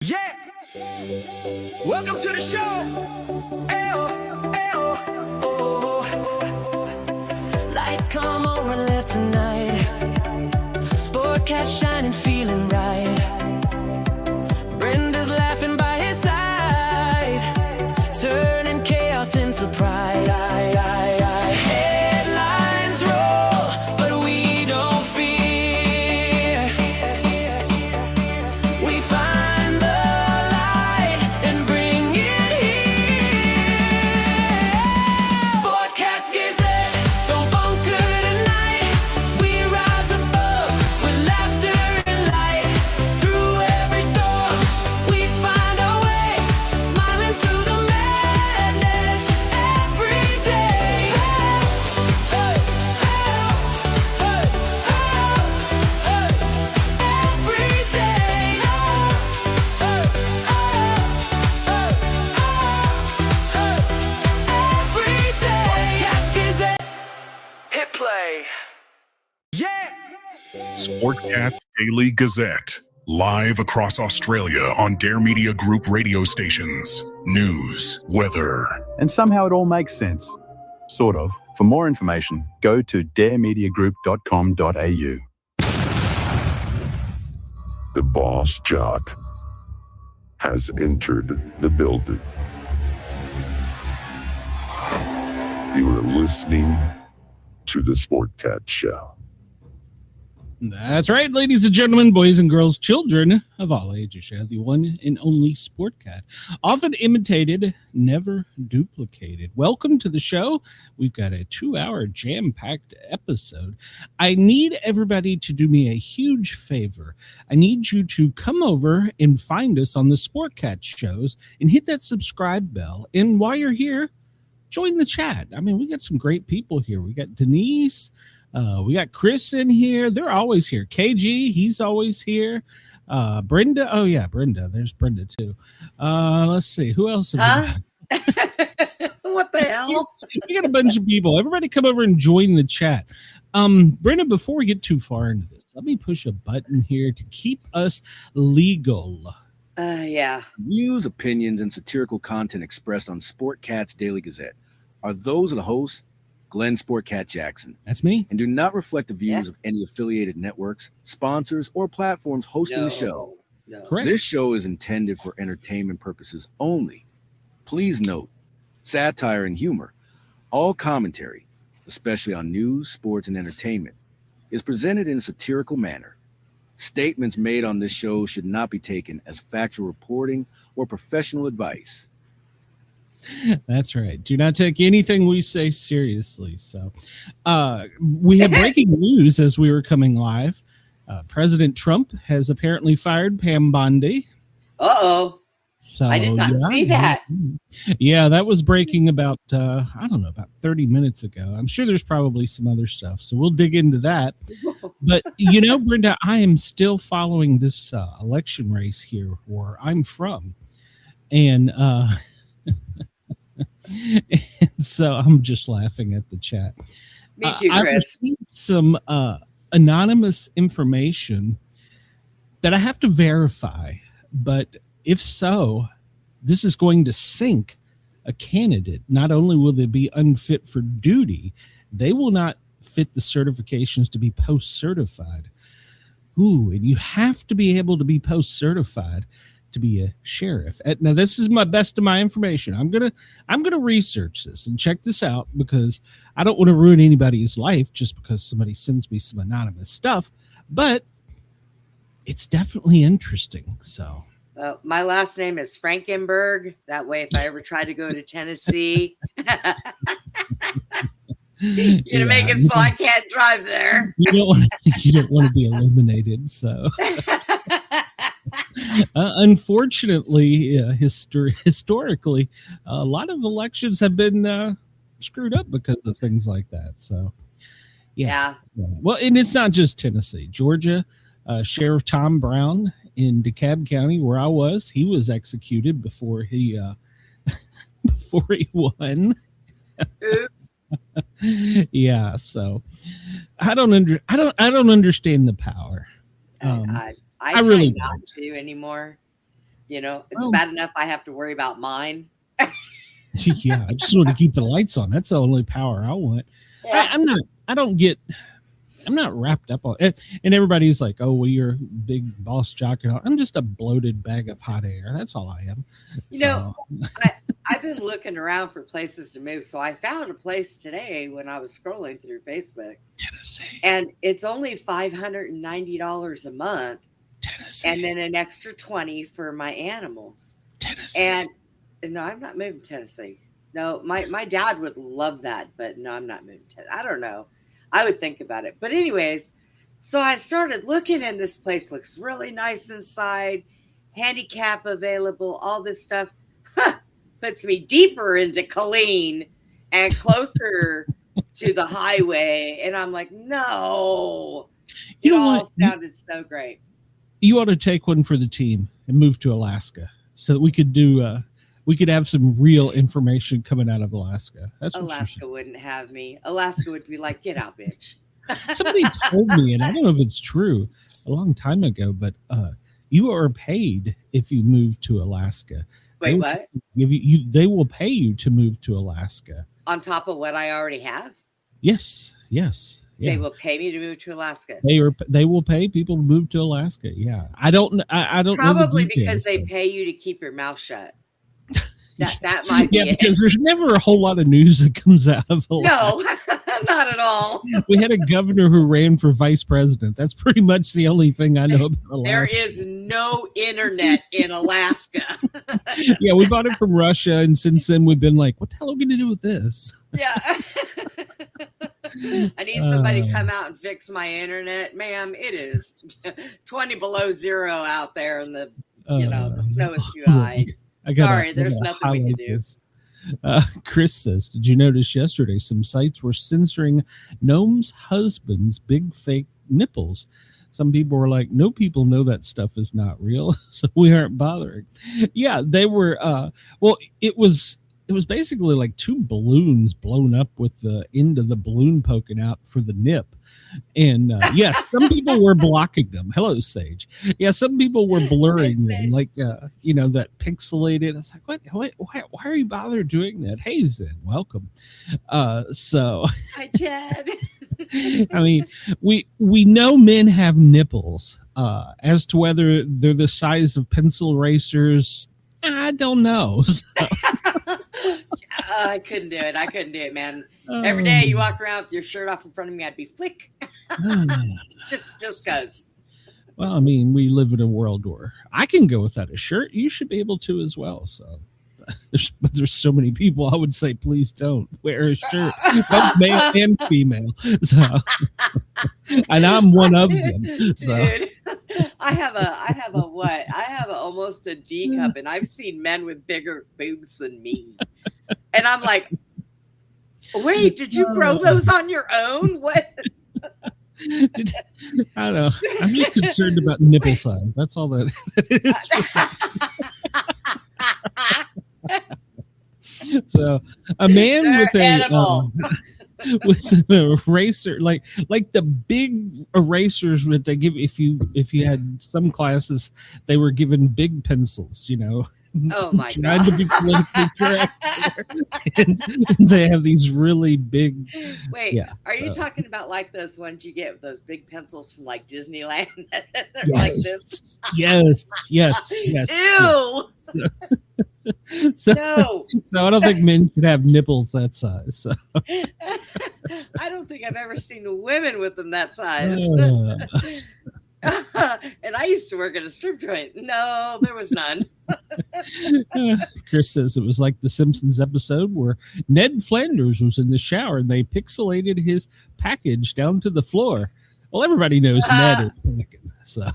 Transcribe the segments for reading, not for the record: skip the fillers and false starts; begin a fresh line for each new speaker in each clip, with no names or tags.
Yeah. Welcome to the show. Ayo, ayo, oh. Lights come on, we're left tonight. Sportcat shining, feeling right. Brenda's laughing by his side, turning chaos into pride. Headlines roll, but we don't fear. We find the light and bring it here. Sportcat's Gazette, don't bunker tonight. We rise above with laughter and light. Through every storm, we find our way, smiling through the madness every day. Hey, hey, hey, hey, every day. Every day. Sportcat's Gazette, hit play. Yeah.
Sportcat's Daily Gazette, live across Australia on Dare Media Group radio stations. News, weather,
And somehow it all makes sense. Sort of. For more information, go to daremediagroup.com.au.
The boss jock has entered the building. You are listening to the Sportcat Show.
That's right, ladies and gentlemen, boys and girls, children of all ages, share the one and only Sportcat. Often imitated, never duplicated. Welcome to the show. We've got a 2-hour jam-packed episode. I need everybody to do me a huge favor. I need you to come over and find us on the Sportcat shows and hit that subscribe bell. And while you're here, join the chat. I mean, we got some great people here. We got Denise. We got Chris in here. They're always here. KG, he's always here. Brenda. Oh, yeah, Brenda. There's Brenda, too. Let's see. Who else?
Huh? What the hell?
We got a bunch of people. Everybody come over and join the chat. Brenda, before we get too far into this, let me push a button here to keep us legal.
Yeah.
Views, opinions, and satirical content expressed on Sportcat's Daily Gazette are those of the host, Glenn Sportcat Jackson,
That's me.
and do not reflect the views of any affiliated networks, sponsors, or platforms hosting the show.
No.
Correct.
This show is intended for entertainment purposes only. Please note, satire and humor, all commentary, especially on news, sports, and entertainment, is presented in a satirical manner. Statements made on this show should not be taken as factual reporting or professional advice.
That's right. Do not take anything we say seriously. So we have breaking news as we were coming live. President Trump has apparently fired Pam Bondi.
Uh-oh.
So
I did not see that.
Yeah, that was breaking about, about 30 minutes ago. I'm sure there's probably some other stuff. So we'll dig into that. But, Brenda, I am still following this election race here where I'm from. And and so I'm just laughing at the chat.
Me too,
I
Chris.
received some anonymous information that I have to verify, but if so, this is going to sink a candidate. Not only will they be unfit for duty, they will not fit the certifications to be post-certified. Ooh, and you have to be able to be post-certified to be a sheriff. Now, this is my best of my information. I'm gonna research this and check this out because I don't want to ruin anybody's life just because somebody sends me some anonymous stuff. But it's definitely interesting. So,
My last name is Frankenberg. That way, if I ever try to go to Tennessee, you're gonna make it so I can't drive there.
You don't want to be eliminated. So. Unfortunately, historically, a lot of elections have been screwed up because of things like that. So, yeah. Well, and it's not just Tennessee. Georgia, Sheriff Tom Brown in DeKalb County, where I was, he was executed before he won.
Oops.
Yeah. So, I don't understand the power.
I
I really
try not to anymore. It's
Oh.
bad enough I have to worry about mine.
Yeah, I just want to keep the lights on. That's the only power I want.
Yeah.
I'm not wrapped up on it. And everybody's like, oh, well, you're a big boss jock. And all. I'm just a bloated bag of hot air. That's all I am.
I've been looking around for places to move. So I found a place today when I was scrolling through Facebook.
Tennessee.
And it's only $590 a month.
Tennessee.
And then an extra $20 for my animals.
Tennessee.
And no, I'm not moving to Tennessee. No, my dad would love that, but no, I'm not moving to Tennessee. I don't know. I would think about it. But anyways, so I started looking, and this place looks really nice inside, handicap available, all this stuff. Puts me deeper into Killeen and closer to the highway. And I'm like, no. It all sounded so great.
You ought to take one for the team and move to Alaska so that we could do we could have some real information coming out of Alaska. That's what
Alaska wouldn't have me. Alaska would be like, get out, bitch.
Somebody told me, and I don't know if it's true, a long time ago, but you are paid if you move to Alaska.
Wait, what?
They will pay you to move to Alaska.
On top of what I already have?
Yes. Yeah.
They will pay me to move to Alaska.
They will pay people to move to Alaska. Yeah. I don't
Probably
know the details,
because they pay you to keep your mouth shut. That might be it.
Because there's never a whole lot of news that comes out of Alaska.
No, not at all.
We had a governor who ran for vice president. That's pretty much the only thing I know about Alaska.
There is no internet in Alaska.
Yeah, we bought it from Russia, and since then we've been like, what the hell are we going to do with this?
Yeah. I need somebody to come out and fix my internet. Ma'am, it is 20 below zero out there, and the snow is too high. Sorry, there's nothing we can do.
Chris says, did you notice yesterday some sites were censoring Gnome's husband's big fake nipples? Some people were like, no, people know that stuff is not real, so we aren't bothering. Yeah, they were. It was basically like two balloons blown up with the end of the balloon poking out for the nip. And yes, some people were blocking them. Hello, Sage. Yeah, some people were blurring them, like that pixelated. It's like, what? Why are you bothered doing that? Hey, Zen, welcome.
Hi, Chad.
I mean, we know men have nipples. As to whether they're the size of pencil erasers, I don't know. So.
I couldn't do it, man. Every day you walk around with your shirt off in front of me, I'd be flick. just cause.
Well, I mean, we live in a world where I can go without a shirt. You should be able to as well. So there's so many people I would say, please don't wear a shirt, both male and female. So, and I'm one of them. So.
Dude, I have almost a D cup, and I've seen men with bigger boobs than me. And I'm like, wait, did you grow those on your own? What?
I don't know. I'm just concerned about nipple size. That's all that it is. So a man with an eraser, like the big erasers that they give if you had some classes, they were given big pencils,
Oh my
trying
God.
to be politically correct. And they have these really big.
Wait, are you talking about like those ones you get with those big pencils from like Disneyland?
Yes.
Like this?
yes.
Ew.
So,
No.
So I don't think men should have nipples that size. So.
I don't think I've ever seen women with them that size. And I used to work at a strip joint. No, there was none.
Chris says it was like the Simpsons episode where Ned Flanders was in the shower and they pixelated his package down to the floor. Well, everybody knows Ned is packing. So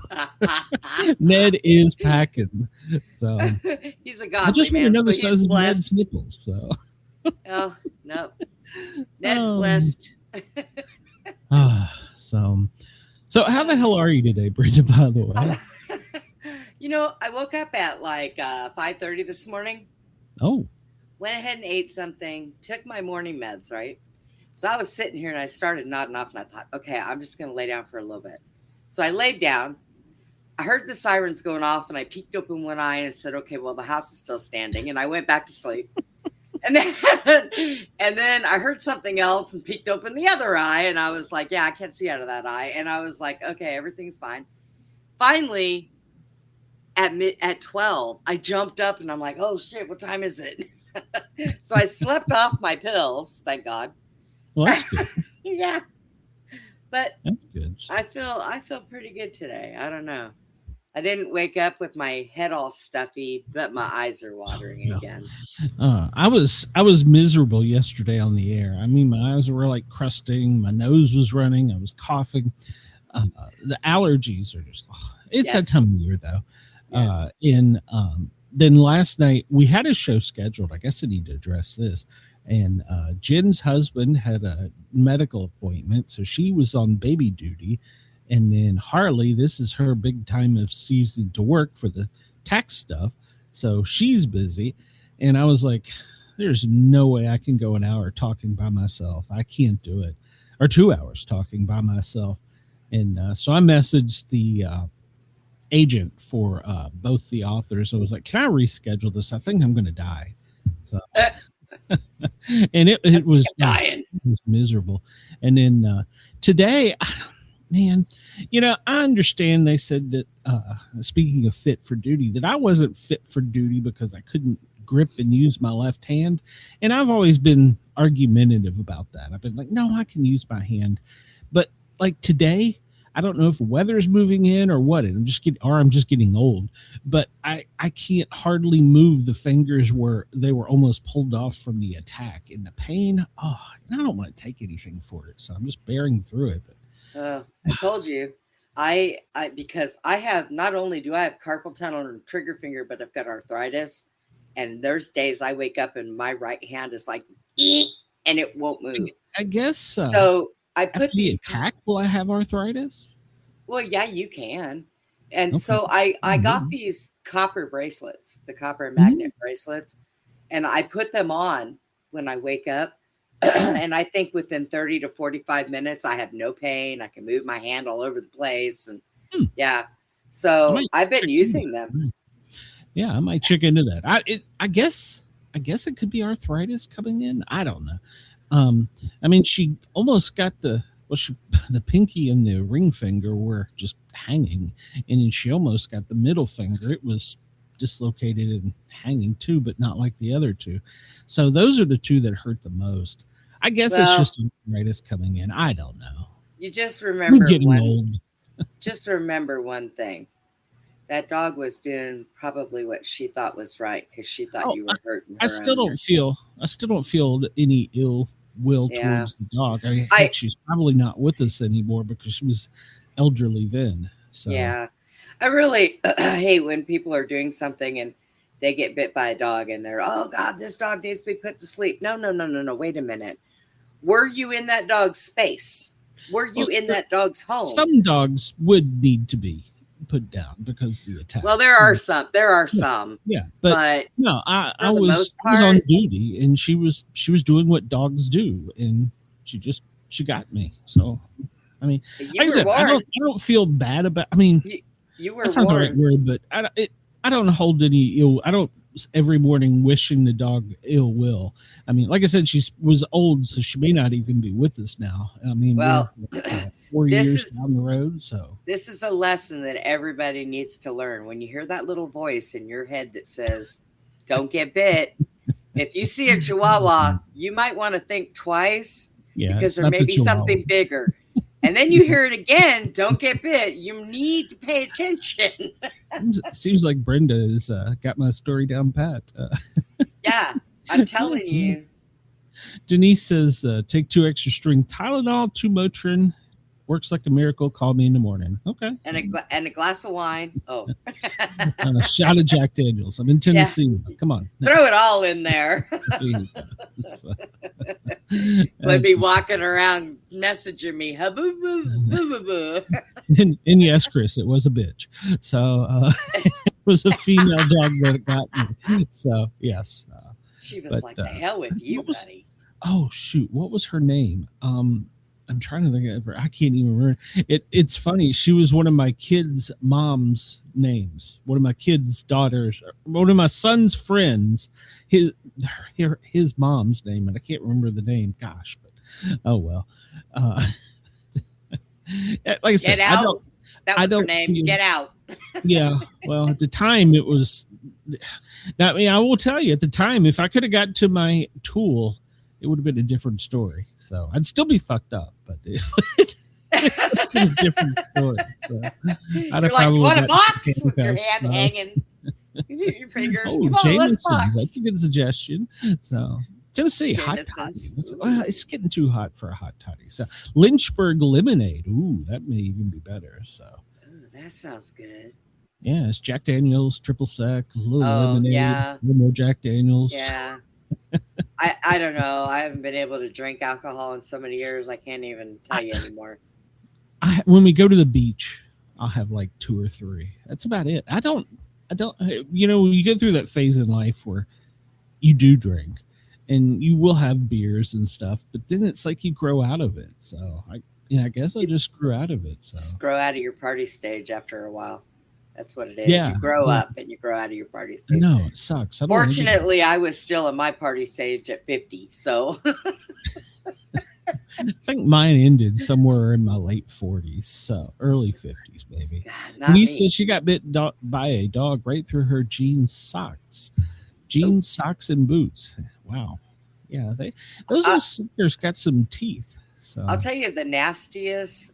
Ned is packing. So
he's a godly
I just want to know the size of
blessed.
Ned's nipples. So
Oh no, Ned's blessed.
So how the hell are you today, Brenda, by the way?
I woke up at like 5:30 this morning.
Oh.
Went ahead and ate something, took my morning meds, right? So I was sitting here and I started nodding off and I thought, okay, I'm just going to lay down for a little bit. So I laid down, I heard the sirens going off, and I peeked open one eye and said, okay, well, the house is still standing. And I went back to sleep. And then, I heard something else and peeked open the other eye. And I was like, yeah, I can't see out of that eye. And I was like, okay, everything's fine. Finally, at 12, I jumped up and I'm like, oh shit, what time is it? So I slept off my pills, thank God.
Well, that's good.
Yeah. But
that's good.
I feel pretty good today. I don't know. I didn't wake up with my head all stuffy, but my eyes are watering again.
I was miserable yesterday on the air. I mean, my eyes were like crusting, my nose was running, I was coughing. The allergies are just it's that time of year though. Yes. Then last night we had a show scheduled. I guess I need to address this. And Jen's husband had a medical appointment, so she was on baby duty. And then Harley, this is her big time of season to work for the tax stuff. So she's busy. And I was like, there's no way I can go an hour talking by myself. I can't do it. Or 2 hours talking by myself. And so I messaged the agent for both the authors. I was like, can I reschedule this? I think I'm going to die. So, and it was dying. It was miserable. And then today, man, I understand they said that, speaking of fit for duty, that I wasn't fit for duty because I couldn't grip and use my left hand. And I've always been argumentative about that. I've been like, no, I can use my hand. But like today, I don't know if weather's moving in or what. I'm just getting old, but I can't hardly move the fingers where they were almost pulled off from the attack and the pain. Oh, and I don't want to take anything for it. So I'm just bearing through it. But
I told you, I because I have, not only do I have carpal tunnel and trigger finger, but I've got arthritis. And there's days I wake up and my right hand is like, and it won't move.
I guess
so. I put
the attack. Will I have arthritis?
Well, yeah, you can. And so I got these copper bracelets, the copper magnet bracelets, and I put them on when I wake up. And I think within 30 to 45 minutes, I have no pain. I can move my hand all over the place. And yeah, so I've been using them.
Yeah, I might check into that. I guess it could be arthritis coming in. I don't know. I mean, she almost got the pinky and the ring finger were just hanging, and then she almost got the middle finger. It was dislocated and hanging too, but not like the other two. So those are the two that hurt the most. I guess it's just arthritis coming in. I don't know.
You just remember
I'm getting old.
Just remember one thing. That dog was doing probably what she thought was right because she thought you were hurting her. I still
don't feel any ill will towards the dog. I mean, she's probably not with us anymore because she was elderly then. So
yeah, I really hate when people are doing something and they get bit by a dog and they're, oh God, this dog needs to be put to sleep. No. Wait a minute. Were you in that dog's space? Were you in that dog's home? Some
dogs would need to be put down because of the attack.
Well, there are some.
Yeah, but no, I was on duty and she was doing what dogs do, and she got me. So I mean, like I said, I don't feel bad about. I mean,
you were.
That's not the right word, but I don't hold any ill. I don't every morning wishing the dog ill will. I mean, like I said, she was old, so she may not even be with us now. I mean,
well,
we're 4 years down the road. So
this is a lesson that everybody needs to learn. When you hear that little voice in your head that says, don't get bit. If you see a Chihuahua, you might want to think twice because there may be something bigger. And then you hear it again, don't get bit. You need to pay attention.
Seems like Brenda has got my story down pat.
Yeah, I'm telling you.
Denise says, take 2 extra string Tylenol, 2 Motrin. Works like a miracle. Call me in the morning. Okay.
And a glass of wine. Oh.
And a shot of Jack Daniels. I'm in Tennessee. Yeah. Come on.
Throw it all in there. Would be walking around messaging me.
And yes, Chris, it was a bitch. So it was a female dog that got me. So yes.
She was like, the hell with you, buddy.
Oh shoot. What was her name? I'm trying to think of her. I can't even remember. It's funny. She was one of my kids' mom's names. One of my kids' daughters. One of my son's friends. His mom's name, and I can't remember the name. Gosh, but oh well. Like I said,
Get out. That was her name. Get out.
Yeah. Well, at the time it was. I mean, I will tell you, at the time, if I could have got to my tool, it would have been a different story. So I'd still be fucked up, but it would have been a different story. So I'd have
probably want a box
handcuffs,
with your hand hanging. Your fingers.
Oh,
Come on, let's
Jameson's.
box.
That's a good suggestion. So Tennessee hot toddy. It's getting too hot for a hot toddy. So Lynchburg lemonade. Ooh, that may even be better. So
that sounds good.
yeah, it's Jack Daniels, triple sec, a little lemonade, a little more Jack Daniels.
Yeah. I don't know. I haven't been able to drink alcohol in so many years. I can't even tell you anymore.
When we go to the beach, I'll have like 2 or 3. That's about it. I don't, you go through that phase in life where you do drink and you will have beers and stuff, but then it's like you grow out of it. So I guess I just grew out of it. So
just grow out of your party stage after a while. That's what it is.
Yeah,
you grow up and you grow out of your party stage.
I know, it sucks.
Fortunately, I was still in my party stage at 50. So
I think mine ended somewhere in my late 40s, so early 50s, maybe.
God,
Lisa, she got bit by a dog right through her jean socks and boots. Wow. Yeah, those suckers got some teeth. So
I'll tell you the nastiest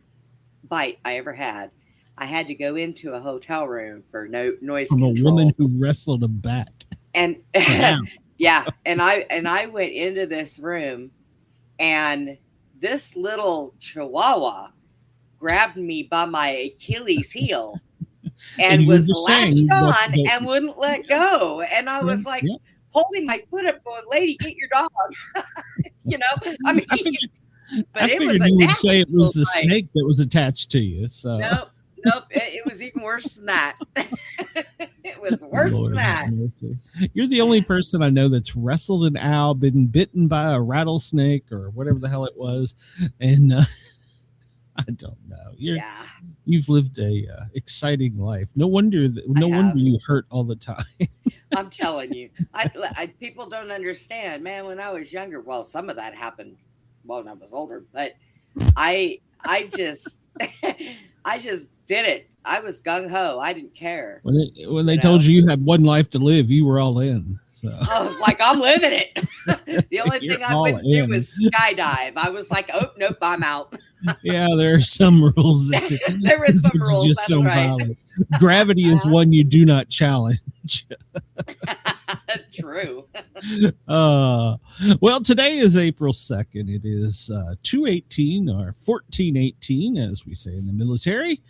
bite I ever had. I had to go into a hotel room for noise
from
control.
A woman who wrestled a bat.
And yeah, and I went into this room, and this little chihuahua grabbed me by my Achilles heel and was lashed on and wouldn't let go. And I was like holding my foot up going, lady, get your dog. I mean,
I figured you would say it was the snake that was attached to you. So
Nope, it was even worse than that. It was worse than that.
You're the only person I know that's wrestled an owl, been bitten by a rattlesnake or whatever the hell it was, and I don't know. You've lived a exciting life. No wonder you hurt all the time.
I'm telling you, people don't understand, man. When I was younger, well, some of that happened when I was older, but I just did it. I was gung ho. I didn't care.
When they told you had one life to live, you were all in. So
I was like, I'm living it. The only thing I wouldn't do was skydive. I was like, oh nope, I'm out.
Yeah, there are some rules.
There were some rules.
Just don't follow. Gravity is one you do not challenge.
True.
Well, today is April 2nd. It is 2/18 or 14/18, as we say in the military,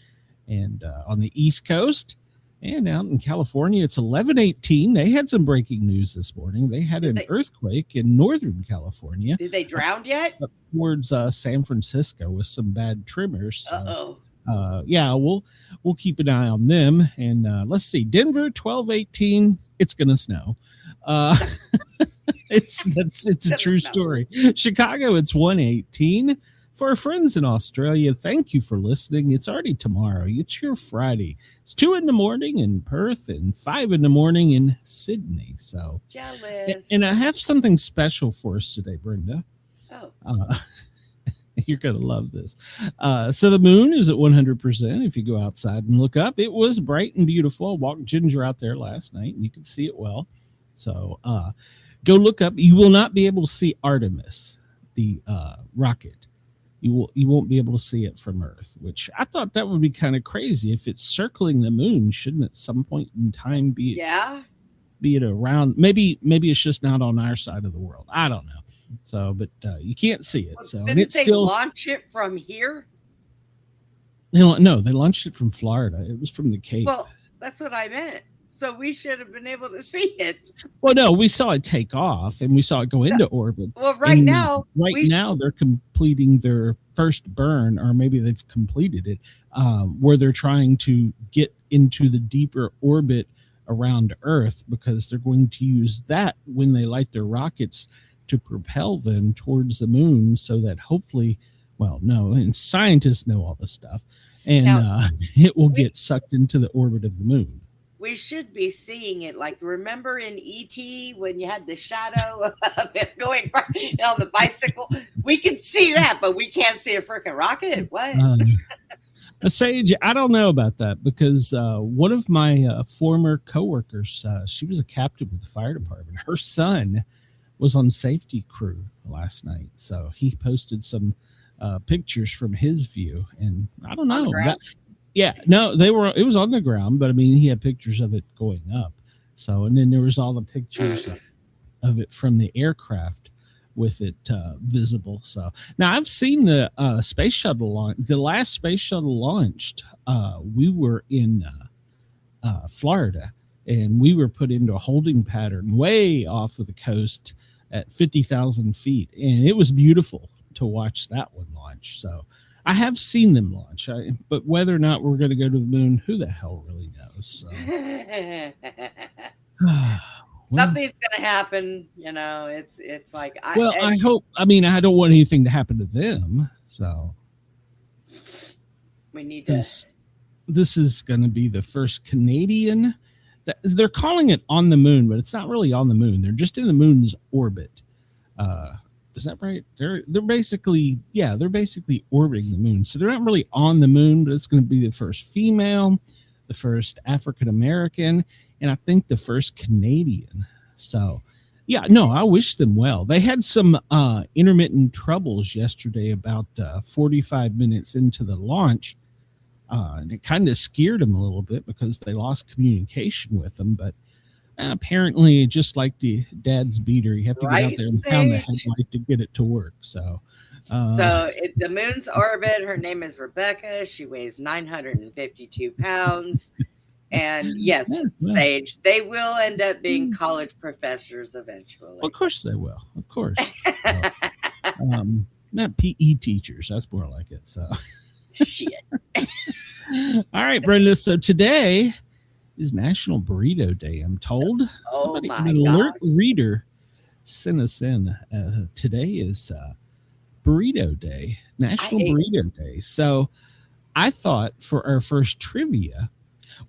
and on the East Coast. And out in California, it's 11/18. They had some breaking news this morning. They had an earthquake in Northern California.
Did they drown yet?
Towards San Francisco with some bad tremors.
Uh-oh.
Yeah, we'll keep an eye on them. And let's see, Denver 12/18. It's gonna snow. It's a true story. Chicago, it's 1/18. For our friends in Australia, thank you for listening. It's already tomorrow. It's your Friday. It's 2 a.m. in Perth and 5 a.m. in Sydney. So
jealous.
And I have something special for us today, Brenda.
Oh.
You're going to love this. So the moon is at 100%. If you go outside and look up, it was bright and beautiful. I walked Ginger out there last night and you could see it well. So go look up. You will not be able to see Artemis, the rocket. You won't be able to see it from Earth, which I thought that would be kind of crazy. If it's circling the moon, shouldn't at some point in time be it around? Maybe it's just not on our side of the world. I don't know. So, but you can't see it. So
did they launch it from here?
No, they launched it from Florida. It was from the Cape.
Well, that's what I meant. So we should have been able to see it.
Well, no, we saw it take off and we saw it go into orbit.
Well, right now
they're completing their first burn, or maybe they've completed it, where they're trying to get into the deeper orbit around Earth, because they're going to use that when they light their rockets to propel them towards the moon, so that hopefully Well, no, and scientists know all this stuff, and
Now,
it will
we,
get sucked into the orbit of the moon.
we should be seeing it. Like, remember in ET when you had the shadow of it going on the bicycle? We can see that, but we can't see a freaking rocket. What?
Sage, I don't know about that because one of my former coworkers, she was a captain with the fire department. Her son was on safety crew last night, so he posted some pictures from his view, and I don't know. No, it was on the ground, but I mean, he had pictures of it going up. So, and then there was all the pictures of it from the aircraft with it visible. So now I've seen the space shuttle launch. The last space shuttle launched, we were in Florida, and we were put into a holding pattern way off of the coast at 50,000 feet, and it was beautiful to watch that one launch. So I have seen them launch, but whether or not we're going to go to the moon, who the hell really knows? So.
Something's gonna happen, it's like
I hope. I mean, I don't want anything to happen to them, so
we need to.
This is going to be the first Canadian. They're calling it on the moon, but it's not really on the moon. They're just in the moon's orbit. Is that right? They're basically orbiting the moon, so they're not really on the moon, but it's going to be the first female, the first African American, and I think the first Canadian. So, yeah, no, I wish them well. They had some intermittent troubles yesterday about 45 minutes into the launch, and it kind of scared them a little bit because they lost communication with them. But apparently, just like the dad's beater, you have to get out there and pound the headlight to get it to work. So,
the moon's orbit. Her name is Rebecca. She weighs 952 pounds. And yes, Sage, they will end up being college professors eventually.
Well, of course they will. Of course. Not PE teachers. That's more like it. So,
shit.
All right, Brenda. So today is National Burrito Day, I'm told. Somebody,
my
an
God.
alert reader sent us in. Today is Burrito Day, National Burrito Day. So I thought for our first trivia,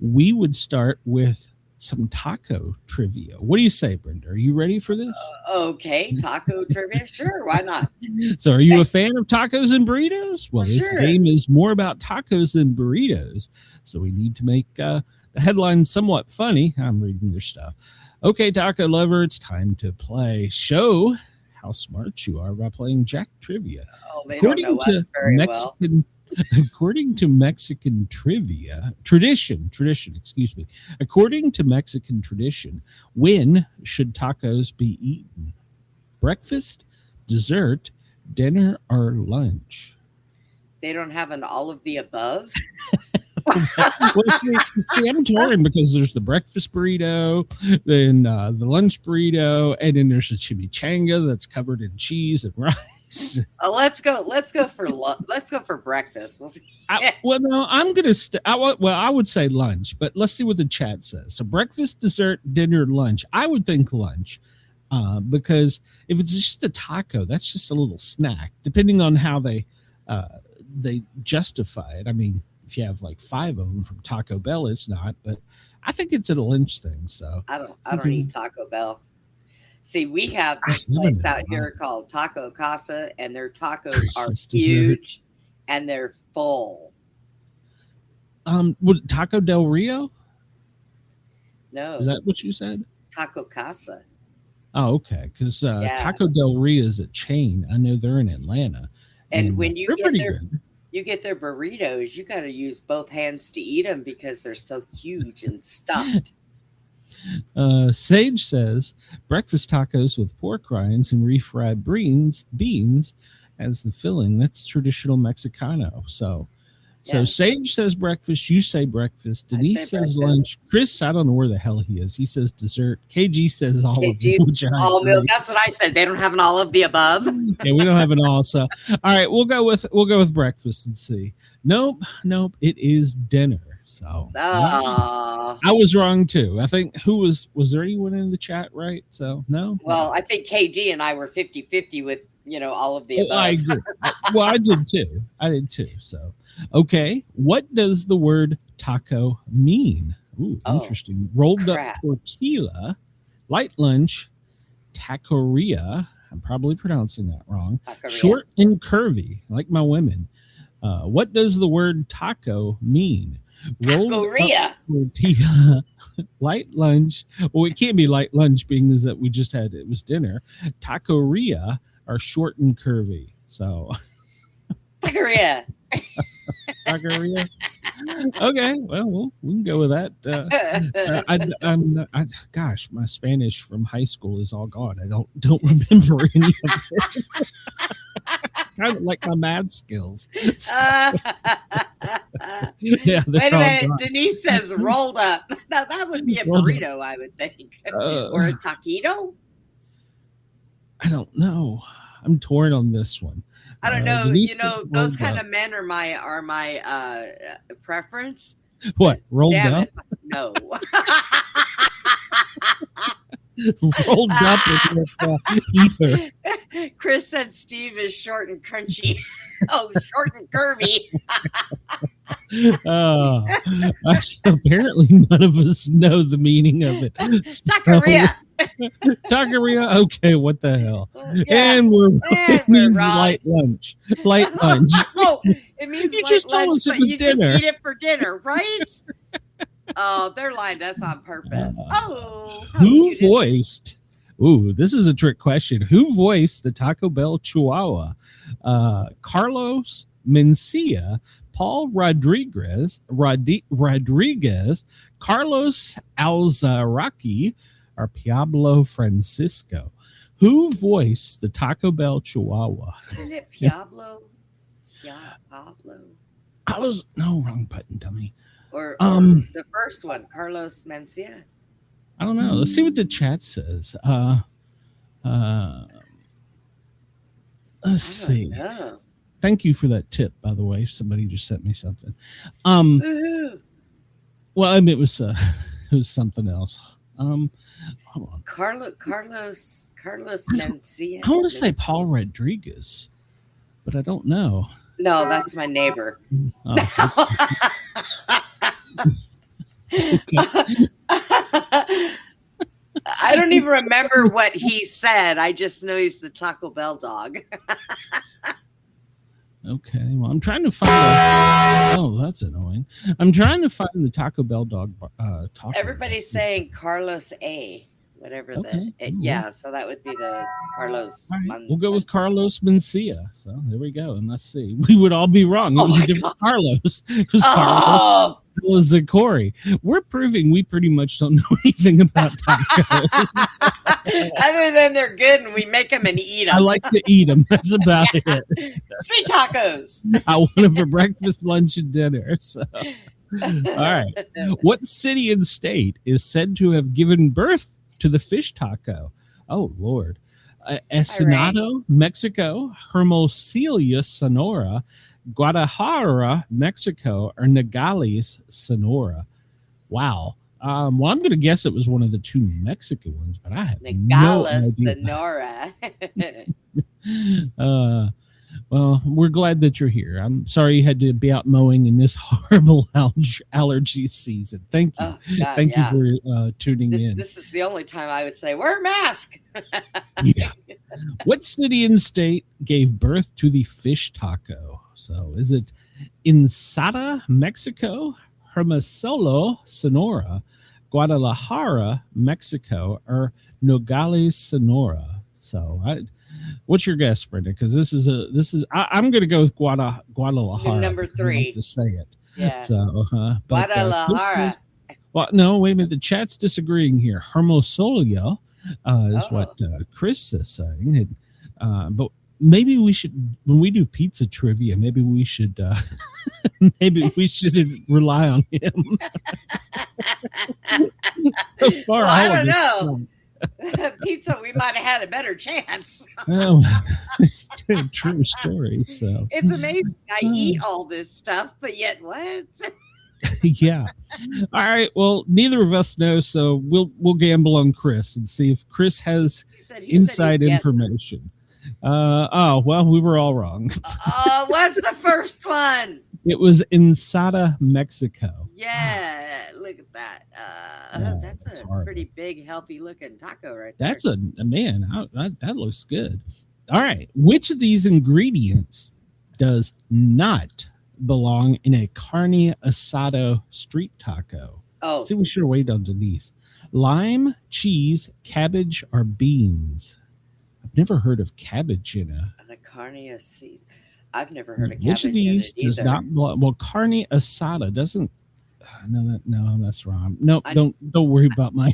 we would start with some taco trivia. What do you say, Brenda? Are you ready for this?
Okay, taco trivia. Sure, why not?
So are you a fan of tacos and burritos? Well, this game is more about tacos than burritos. So we need to make the headline somewhat funny. I'm reading their stuff. Okay, taco lover, it's time to play. Show how smart you are by playing Jack Trivia.
Oh, they don't know us very well.
According to Mexican tradition, excuse me. According to Mexican tradition, when should tacos be eaten? Breakfast, dessert, dinner, or lunch?
They don't have an all of the above?
Well, see, I'm torn because there's the breakfast burrito, then the lunch burrito, and then there's a chimichanga that's covered in cheese and rice.
Let's go for breakfast. We'll see.
I'm gonna. I would say lunch, but let's see what the chat says. So breakfast, dessert, dinner, lunch. I would think lunch, because if it's just a taco, that's just a little snack. Depending on how they justify it. I mean, if you have like 5 of them from Taco Bell, it's not. But I think it's a lunch thing. So
I don't eat Taco Bell. See, we have this place out here called Taco Casa, and their tacos are huge and they're full.
What, Taco Del Rio?
No.
Is that what you said?
Taco Casa.
Oh, okay. Because Taco Del Rio is a chain. I know they're in Atlanta.
And when you get their burritos, you got to use both hands to eat them because they're so huge and stuffed.
Sage says breakfast tacos with pork rinds and refried beans as the filling. That's traditional Mexicano. So Sage says breakfast. You say breakfast. Denise says lunch. Chris, I don't know where the hell he is. He says dessert. KG says all of them.
That's what I said. They don't have an all of the above.
Yeah, we don't have an all. So all right, we'll go with breakfast and see. Nope. It is dinner. So I was wrong too. I think was there anyone in the chat right? So no.
Well, I think KG and I were 50-50 with all of the above.
I agree. Well, I did too. So, okay. What does the word taco mean? Ooh, interesting. Rolled up tortilla, light lunch, taqueria. I'm probably pronouncing that wrong. Taqueria. Short and curvy, like my women. What does the word taco mean? Rolled up tortilla, light lunch. Well, it can't be light lunch being is that we just had it was dinner. Taqueria are short and curvy. So
taqueria.
Taqueria. Okay, well, we can go with that. Gosh, my Spanish from high school is all gone. I don't remember any of it. Kind of like my math skills. So,
yeah, wait a minute. Denise says rolled up. Now that would be a burrito, I would think, or a taquito.
I don't know. I'm torn on this one.
I don't know. Those kind of men are my preference.
What, rolled up?
No.
Rolled up with ether.
Chris said Steve is short and crunchy. Short and curvy.
Apparently none of us know the meaning of it.
Taqueria.
Taqueria. Okay, what the hell? Yeah. And it means light lunch. Light lunch.
It means
you
light
just
lunch,
told us
but
it was
you
dinner.
just eat it for dinner, right? Oh, they're lying to us on purpose.
Who voiced? Ooh, this is a trick question. Who voiced the Taco Bell Chihuahua? Carlos Mencia, Paul Rodriguez, Carlos Alzaraki, or Pablo Francisco. Who voiced the Taco Bell Chihuahua?
Isn't it Pablo? Yeah, Pablo.
Wrong button, dummy.
Or the first one, Carlos Mencia.
I don't know. Let's see what the chat says. Let's see.
Know.
Thank you for that tip, by the way. Somebody just sent me something. Well, I mean, it was something else. Hold on.
Carlos Mencia.
I want to say Paul Rodriguez, but I don't know.
No, that's my neighbor.
Oh, okay.
I don't even remember what he said. I just know he's the Taco Bell dog.
Okay, well, I'm trying to find. Oh, that's annoying. I'm trying to find the Taco Bell dog. Taco.
Everybody's saying Carlos A. Whatever yeah. So that would be the Carlos.
Right. We'll go with Carlos Mencia. So there we go, and let's see. We would all be wrong. It was a different Carlos. It was Carlos. It was a Corey. We're proving we pretty much don't know anything about tacos.
Other than they're good and we make them and eat them.
I like to eat them. That's about it.
Street tacos.
I want them for breakfast, lunch, and dinner. So. All right. What city and state is said to have given birth to the fish taco? Oh, Lord. Ensenado, Mexico, Hermosillo, Sonora, Guadalajara, Mexico, or Nogales, Sonora. Wow. Well, I'm going to guess it was one of the two Mexican ones, but I have no idea.
Sonora.
Well, we're glad that you're here. I'm sorry you had to be out mowing in this horrible allergy season. Thank you.
Oh, God,
Thank you for tuning in.
This is the only time I would say, wear a mask.
Yeah. What city and state gave birth to the fish taco? So is it Ensenada, Mexico, Hermosillo, Sonora, Guadalajara, Mexico, or Nogales, Sonora? So what's your guess, Brenda? Because I'm going to go with Guadalajara.
Number 3.
I like to say it.
Yeah.
So,
Guadalajara.
Well, no, wait a minute. The chat's disagreeing here. Hermosillo is what Chris is saying. But maybe we should, when we do pizza trivia, maybe we should rely on him. So far,
well, I don't know. Pizza, we might have had a better chance.
Oh, it's a true story. So
it's amazing. I eat all this stuff, but yet what?
Yeah. All right. Well, neither of us know, so we'll gamble on Chris and see if Chris has inside information. Oh, well, we were all wrong.
What's the first one?
It was Ensada, Mexico.
Yeah, look at that. That's
that's
a
horrible.
pretty big, healthy looking taco right there.
That's a man. That looks good. All right. Which of these ingredients does not belong in a carne asada street taco?
Oh,
See, we should have waited on Denise. Lime, cheese, cabbage, or beans? I've never heard of cabbage in a.
and a carne asada. I've never heard of cabbage.
Which of these
in it
does
either.
not belong? Well, carne asada doesn't. No, that's wrong. No, don't worry about my.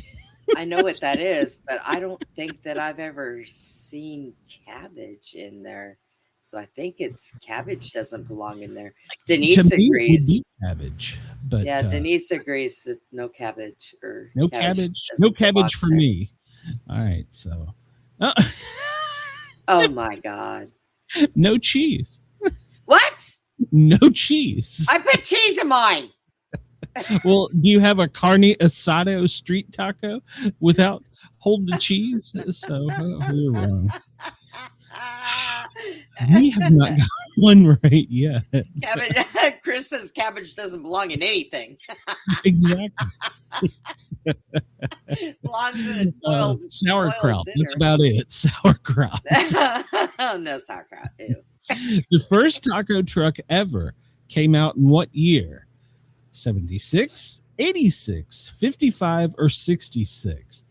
I know what that is, but I don't think that I've ever seen cabbage in there. So I think it's cabbage doesn't belong in there. Denise
To me, it would
agrees.
be cabbage, but
Yeah, Denise agrees that no cabbage or
no cabbage,
doesn't
no
belong
cabbage for
there.
me. All right, so
Oh my god!
no cheese,
What?
no cheese.
I put cheese in mine.
Well, do you have a carne asado street taco without hold the cheese? So we're wrong. We have not got one right yet.
Cabbage. Chris says cabbage doesn't belong in anything.
Exactly.
Belongs in a boiled
Sauerkraut.
dinner.
That's about it. Sauerkraut.
No sauerkraut. Ew.
The first taco truck ever came out in what year? 76, 86, 55, or 66?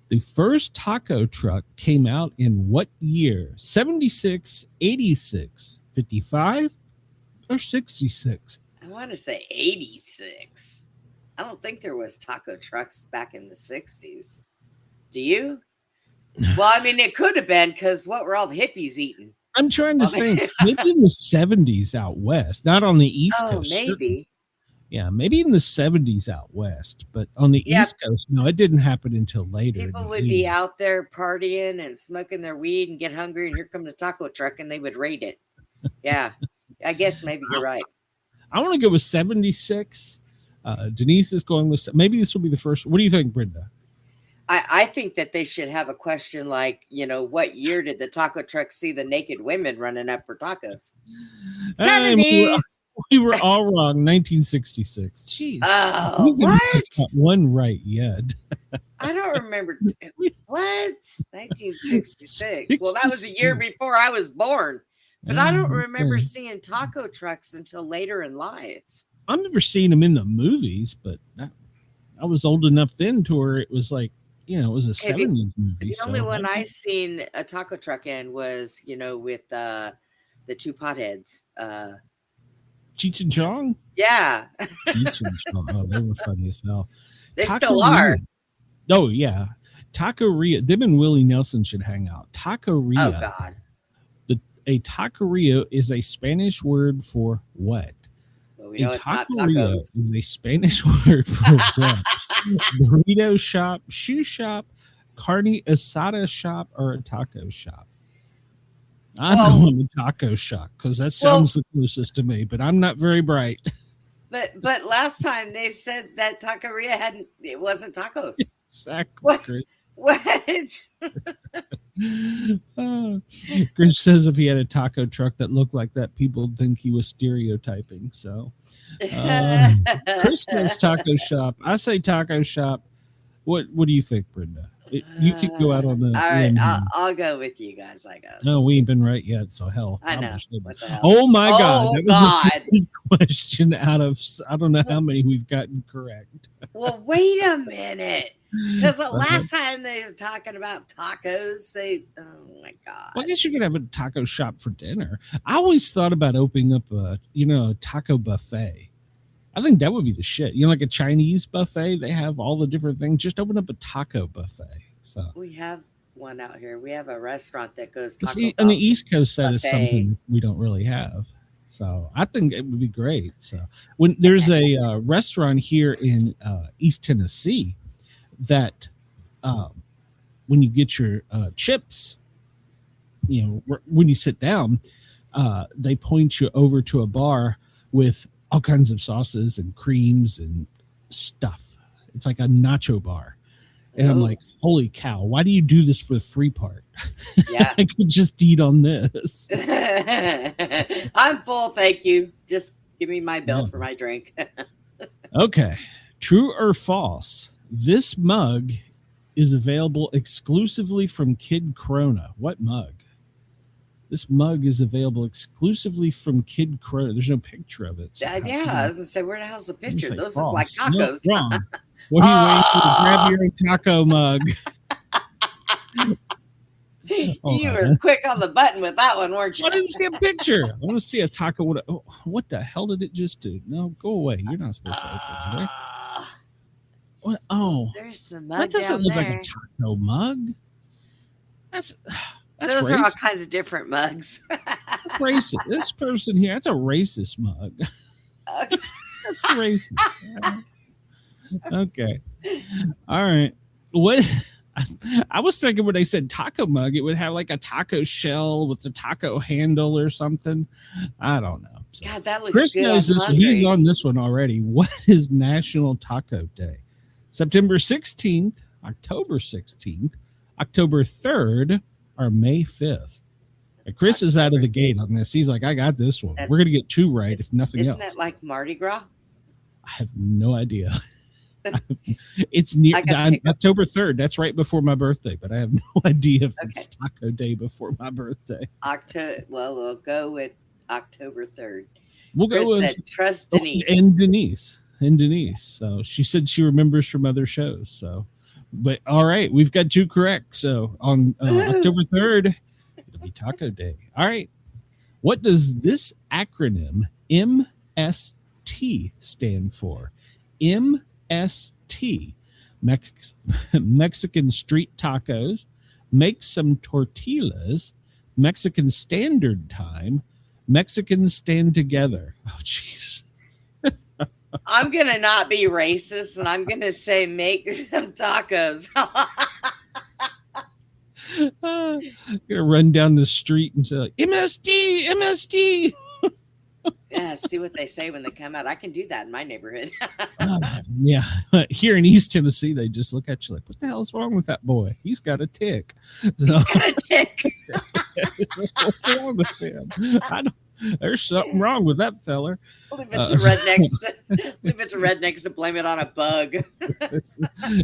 The first taco truck came out in what year? 76, 86, 55, or 66?
I want to say 86. I don't think there was taco trucks back in the 60s. Do you? Well, I mean, it could have been because what were all the hippies eating?
I'm trying to think. Maybe in the 70s out west, not on the East
Oh,
Coast.
maybe.
Yeah, maybe in the 70s out west, but on the
Yeah.
East Coast, no, it didn't happen until later. in
People
the
would be
80s.
out there partying and smoking their weed and get hungry, and here come the taco truck, and they would raid it. Yeah, I guess maybe you're right.
I want to go with 76. Denise is going with maybe this will be the first. What do you think, Brenda?
I think that they should have a question like, what year did the taco truck see the naked women running up for tacos?
Hey, we were-
70s.
We were all wrong. 1966. Jeez.
Oh,
We haven't
what?
got one right yet.
I don't remember. What? 1966. Well, that was a year
66.
before I was born. But I don't remember
Okay.
seeing taco trucks until later in life.
I've never seen them in the movies, but I was old enough then to where it was like, it was a
Okay,
70s movie.
The
so
only one I
guess-
seen a taco truck in was, with the two potheads.
Cheech and Chong?
Yeah,
Cheech and Chong. Oh, they were funny as hell.
they still are.
Oh, yeah. Taqueria. Them and Willie Nelson should hang out. Taqueria.
Oh God.
A taqueria is a Spanish word for what?
Well, we know
A
it's not
taqueria
tacos.
is a Spanish word for what? Burrito shop, shoe shop, carne asada shop, or a taco shop? I'm
Well-
going to taco shop because that sounds the closest to me, but I'm not very bright.
But last time they said that taqueria it wasn't tacos.
Exactly.
What?
Chris.
What?
Chris says if he had a taco truck that looked like that, people would think he was stereotyping. So Chris says taco shop. I say taco shop. What do you think, Brenda? You could go out on the
All right,
limb here.
I'll go with you guys, I guess.
No, we ain't been right yet, so hell.
I know.
probably should.
What the hell?
Oh my God.
Oh,
That was
God.
the first question out of I don't know how many we've gotten correct.
Well, wait a minute. Because the
So-
last time they were talking about tacos, oh my God.
Well, I guess you could have a taco shop for dinner. I always thought about opening up a taco buffet. I think that would be the shit. Like a Chinese buffet, they have all the different things. Just open up a taco buffet. So
We have one out here. We have a restaurant that goes
But
taco
see, on the
Bell.
East Coast, that is
buffet.
something we don't really have. So I think it would be great. So when there's a restaurant here in East Tennessee that when you get your chips, when you sit down, they point you over to a bar with all kinds of sauces and creams and stuff. It's like a nacho bar. And I'm
Oh.
like, holy cow, why do you do this for the free part?
Yeah.
I could just eat on this.
I'm full, thank you. Just give me my bill
Yeah.
for my drink.
Okay. True or false? This mug is available exclusively from Kid Corona. What mug? This mug is available exclusively from Kid Corona. There's no picture of it. So
Yeah, I was gonna say, where the hell's the picture?
Say
Those look like
false. Nope,
tacos.
wrong. What are you waiting for? To grab your own taco mug.
You were quick on the button with that one, weren't you?
I didn't see a picture. I want to see a taco. What the hell did it just do? No, go away. You're not supposed to open it. Right? What? Oh,
There's some mug
that doesn't
down
look
there.
like a taco mug. That's
Those are all
racist.
kinds of different mugs.
That's racist. This person here, that's a racist mug.
Okay.
That's racist. Okay. All right. What? I was thinking when they said taco mug, it would have like a taco shell with the taco handle or something. I don't know. So,
God, that looks
Chris
good.
knows
I'm
this one. He's
hungry.
on this one already. What is National Taco Day? September 16th, October 16th, October 3rd, or May 5th? And Chris is out of the gate on this. He's like, I got this one. We're going to get two right, if nothing
Isn't
else.
that like Mardi Gras?
I have no idea. It's near
I got hiccups.
October 3rd. That's right before my birthday, but I have no idea if it's Taco Day before my birthday.
Well, we'll go with October 3rd.
We'll go
Chris
with
said, trust Denise.
and Denise. So she said she remembers from other shows. So, but all right, we've got two correct. So on October 3rd, it'll be Taco Day. All right. What does this acronym MST stand for? MST, Mexican street tacos, make some tortillas, Mexican Standard Time, Mexicans stand together. Oh, jeez.
I'm going to not be racist, and I'm going to say make some tacos.
I'm gonna run down the street and say, like, MST.
Yeah, see what they say when they come out. I can do that in my neighborhood.
Yeah. Here in East Tennessee, they just look at you like, what the hell's wrong with that boy? He's got a tick. So, what's wrong with him? There's something wrong with that feller.
Leave it to rednecks. Leave it to rednecks to blame it on a bug.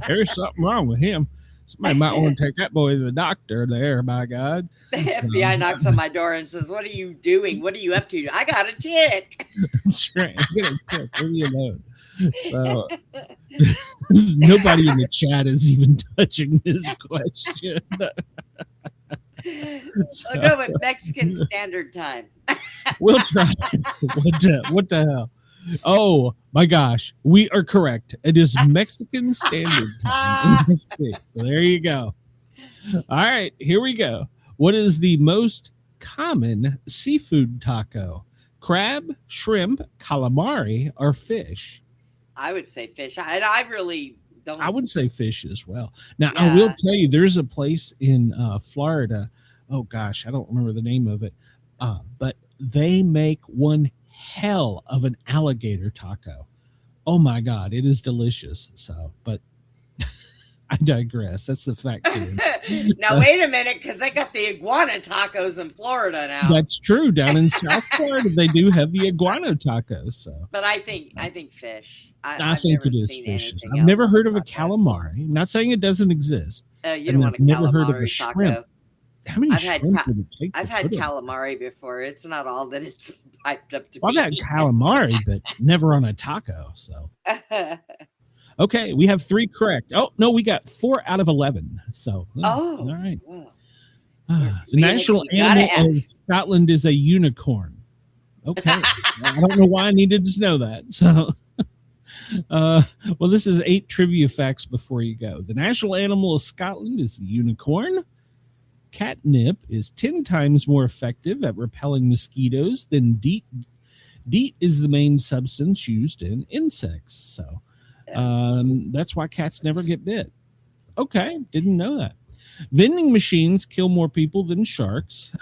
There's something wrong with him. Somebody might want to take that boy to the doctor there, by God.
The FBI knocks on my door and says, what are you doing? What are you up to? I got a tick.
That's right. I'm gonna tick. Leave me alone. So, nobody in the chat is even touching this question.
I'll go with Mexican Standard Time.
We'll try. What the hell? Oh my gosh, we are correct. It is Mexican Standard Time in the States. So there you go. All right, here we go. What is the most common seafood taco? Crab, shrimp, calamari, or fish?
I would say fish. I really don't.
I would say fish as well. Now, I will tell you, there's a place in Florida. Oh gosh, I don't remember the name of it, but they make one hell of an alligator taco. Oh my God, it is delicious. So, but I digress. That's the fact.
Now wait a minute, because they got the iguana tacos in Florida now.
That's true. Down in South Florida, they do have the iguana tacos. So,
but I think fish.
I think it is fish. I've never heard of a calamari. I'm not saying it doesn't exist.
You don't want a
never
calamari
heard of a
taco.
shrimp. How many shrimp would it take?
I've had calamari before. It's not all that it's piped up to be.
I've had calamari, but never on a taco. So, okay, we have 3 correct. Oh no, we got 4 out of 11. So, all right. The national animal of Scotland is a unicorn. Okay, I don't know why I needed to know that. So, well, this is 8 trivia facts before you go. The national animal of Scotland is the unicorn. Catnip is 10 times more effective at repelling mosquitoes than DEET. DEET is the main substance used in insects. So that's why cats never get bit. Okay, didn't know that. Vending machines kill more people than sharks.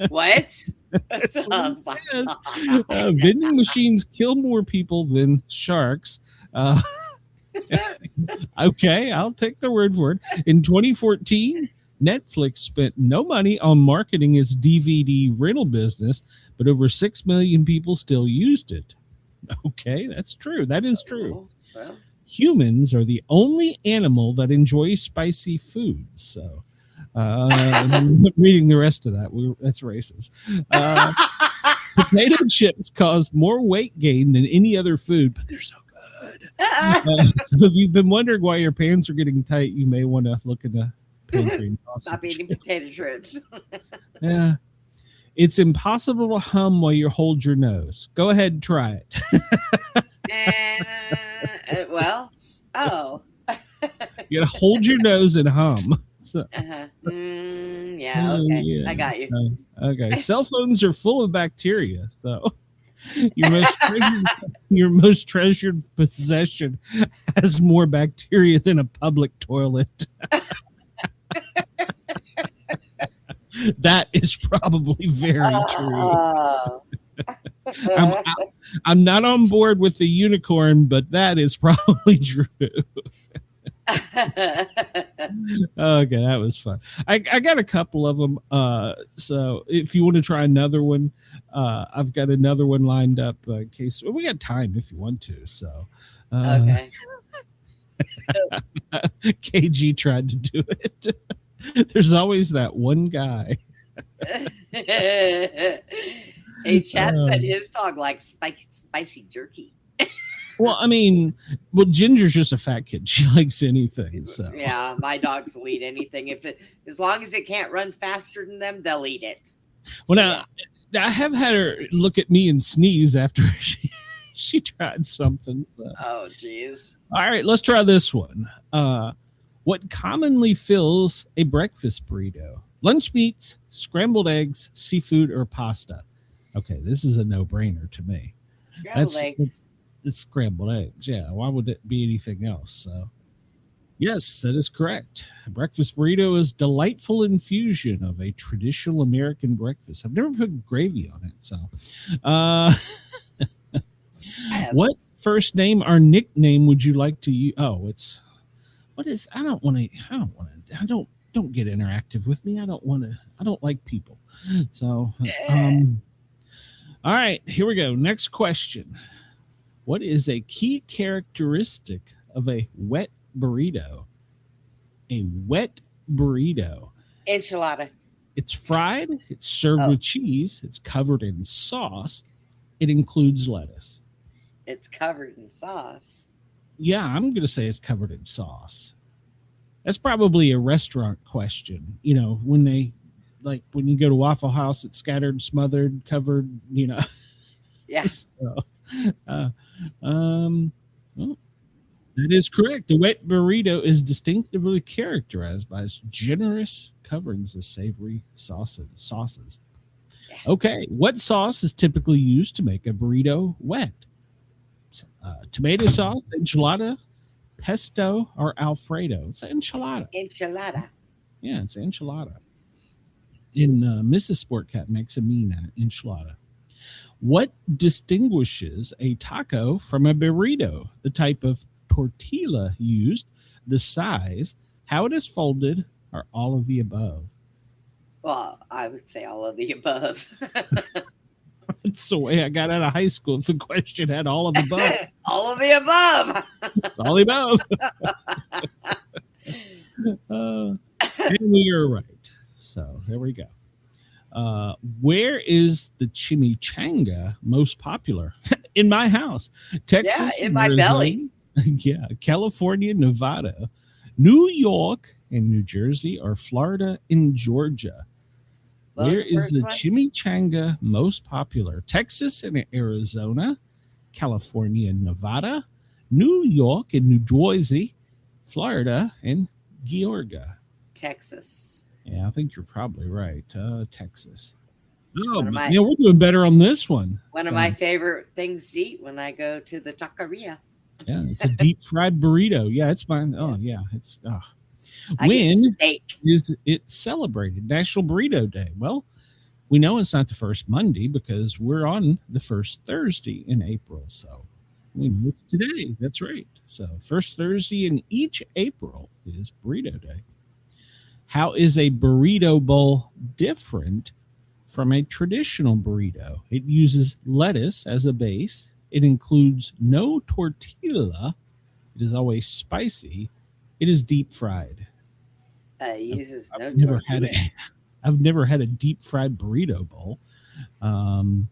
What?
That's what it says. Vending machines kill more people than sharks. Okay, I'll take the word for it. In 2014, Netflix spent no money on marketing its DVD rental business, but over 6 million people still used it. Okay, that's true. That is true.
Well,
Humans are the only animal that enjoys spicy foods. So, I'm reading the rest of that. That's racist. Potato chips cause more weight gain than any other food, but they're so good. So if you've been wondering why your pants are getting tight, you may want to look in the pantry. And
stop eating potato chips.
Yeah. It's impossible to hum while you hold your nose. Go ahead and try it.
Well,
You got to hold your nose and hum. So,
yeah, okay.
yeah.
I got you.
Okay. Cell phones are full of bacteria. So your most treasured possession has more bacteria than a public toilet. That is probably very true. I'm not on board with the unicorn, but that is probably true. Okay, that was fun. I got a couple of them. So if you want to try another one, I've got another one lined up in case we got time if you want to. So
Okay.
KG tried to do it. There's always that one guy.
Hey, Chad said his dog likes spicy jerky.
Well, I mean, Ginger's just a fat kid. She likes anything. So
Yeah, my dogs will eat anything. As long as it can't run faster than them, they'll eat it.
Well, now, I have had her look at me and sneeze after she tried something. So.
Oh, geez.
All right, let's try this one. What commonly fills a breakfast burrito? Lunch meats, scrambled eggs, seafood, or pasta? Okay, this is a no-brainer to me.
Scrambled eggs.
It's scrambled eggs. Yeah, why would it be anything else? So, yes, that is correct. A breakfast burrito is delightful infusion of a traditional American breakfast. I've never put gravy on it. So, what first name or nickname would you like to use? Oh, don't get interactive with me. I don't like people. So, all right, here we go. Next question. What is a key characteristic of a wet burrito? A wet burrito.
Enchilada.
It's fried. It's served with cheese. It's covered in sauce. It includes lettuce.
It's covered in sauce.
Yeah, I'm going to say it's covered in sauce. That's probably a restaurant question. You know, when you go to Waffle House, it's scattered, smothered, covered,
Yeah.
So, well, that is correct. The wet burrito is distinctively characterized by its generous coverings of savory sauces. Okay, what sauce is typically used to make a burrito wet? Tomato sauce, enchilada, pesto, or Alfredo? It's enchilada.
Enchilada.
Yeah, it's enchilada. And Mrs. Sportcat makes a mean enchilada. What distinguishes a taco from a burrito? The type of tortilla used, the size, how it is folded, or all of the above?
Well, I would say all of the above.
That's the way I got out of high school. The question had all of the above.
All of the above.
All the above. And we are right. So there we go. Where is the chimichanga most popular? In my house. Texas.
Yeah, in my belly.
Yeah. California, Nevada, New York, and New Jersey, or Florida and Georgia. Where is the chimichanga most popular? Texas and Arizona, California and Nevada, New York and New Jersey, Florida and Georgia.
Texas.
Yeah, I think you're probably right. Texas. Oh, we're doing better on this one.
One of my favorite things to eat when I go to the taqueria.
Yeah, it's a deep fried burrito. Yeah, it's mine. Oh, yeah, it's. When is it celebrated? National Burrito Day. Well, we know it's not the first Monday because we're on the first Thursday in April. So We know it's today. That's right. So first Thursday in each April is Burrito Day. How is a burrito bowl different from a traditional burrito? It uses lettuce as a base. It includes no tortilla. It is always spicy. It is deep fried.
It uses no
I've never
tortilla.
I've never had a deep fried burrito bowl.
I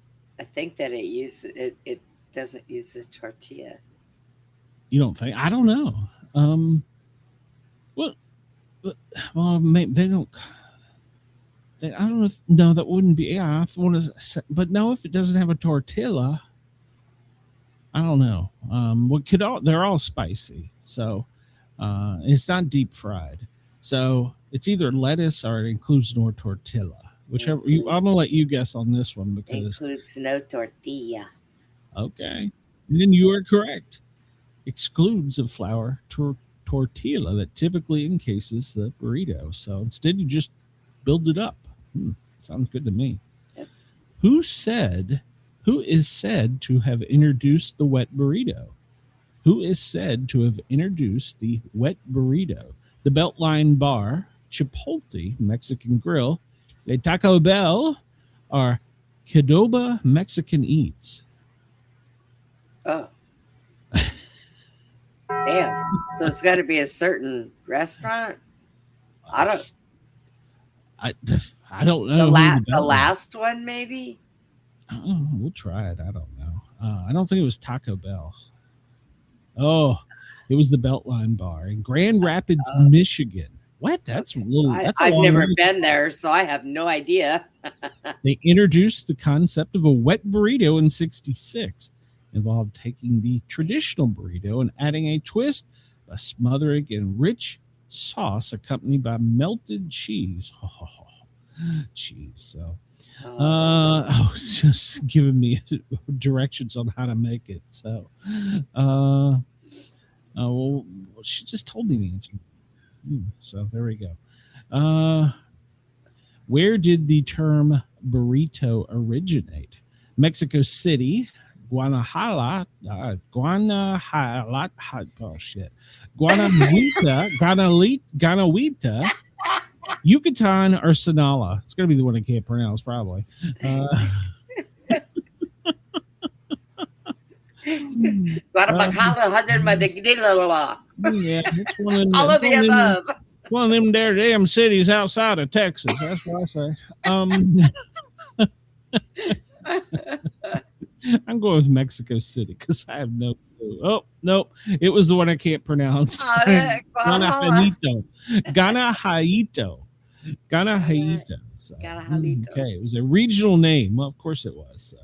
think that it doesn't use this tortilla.
You don't think? I don't know. Well, maybe they don't. I don't know. No, that wouldn't be. Yeah, I want to say, but no, if it doesn't have a tortilla, I don't know. They're all spicy, so it's not deep fried. So it's either lettuce or it includes no tortilla. Whichever I'm gonna let you guess on this one because
includes no tortilla.
Okay, and then you are correct. Excludes a flour tortilla that typically encases the burrito. So instead, you just build it up. Sounds good to me.
Yep.
Who is said to have introduced the wet burrito? Who is said to have introduced the wet burrito? The Beltline Bar, Chipotle Mexican Grill, Le Taco Bell, or Qdoba Mexican Eats?
Oh. Damn. So it's got to be a certain restaurant? I
don't know.
The last one, maybe?
Oh, we'll try it. I don't know. I don't think it was Taco Bell. Oh, it was the Beltline Bar in Grand Rapids, Michigan. What? That's a little.
I've never been there, so I have no idea.
They introduced the concept of a wet burrito in '66. Involved taking the traditional burrito and adding a twist, a smothering in rich sauce accompanied by melted cheese. Cheese. So, it's just giving me directions on how to make it. So, well, she just told me the answer. So there we go. Where did the term burrito originate? Mexico City, Guanajuato, Guanajuato, Yucatan, or Sinaloa. It's going to be the one I can't pronounce, probably. Yeah, it's one of them,
all of the above.
One of them there damn cities outside of Texas. That's what I say. I'm going with Mexico City because I have no clue. Oh, nope. It was the one I can't pronounce. Guanajuato. So, okay, it was a regional name. Well, of course it was. So,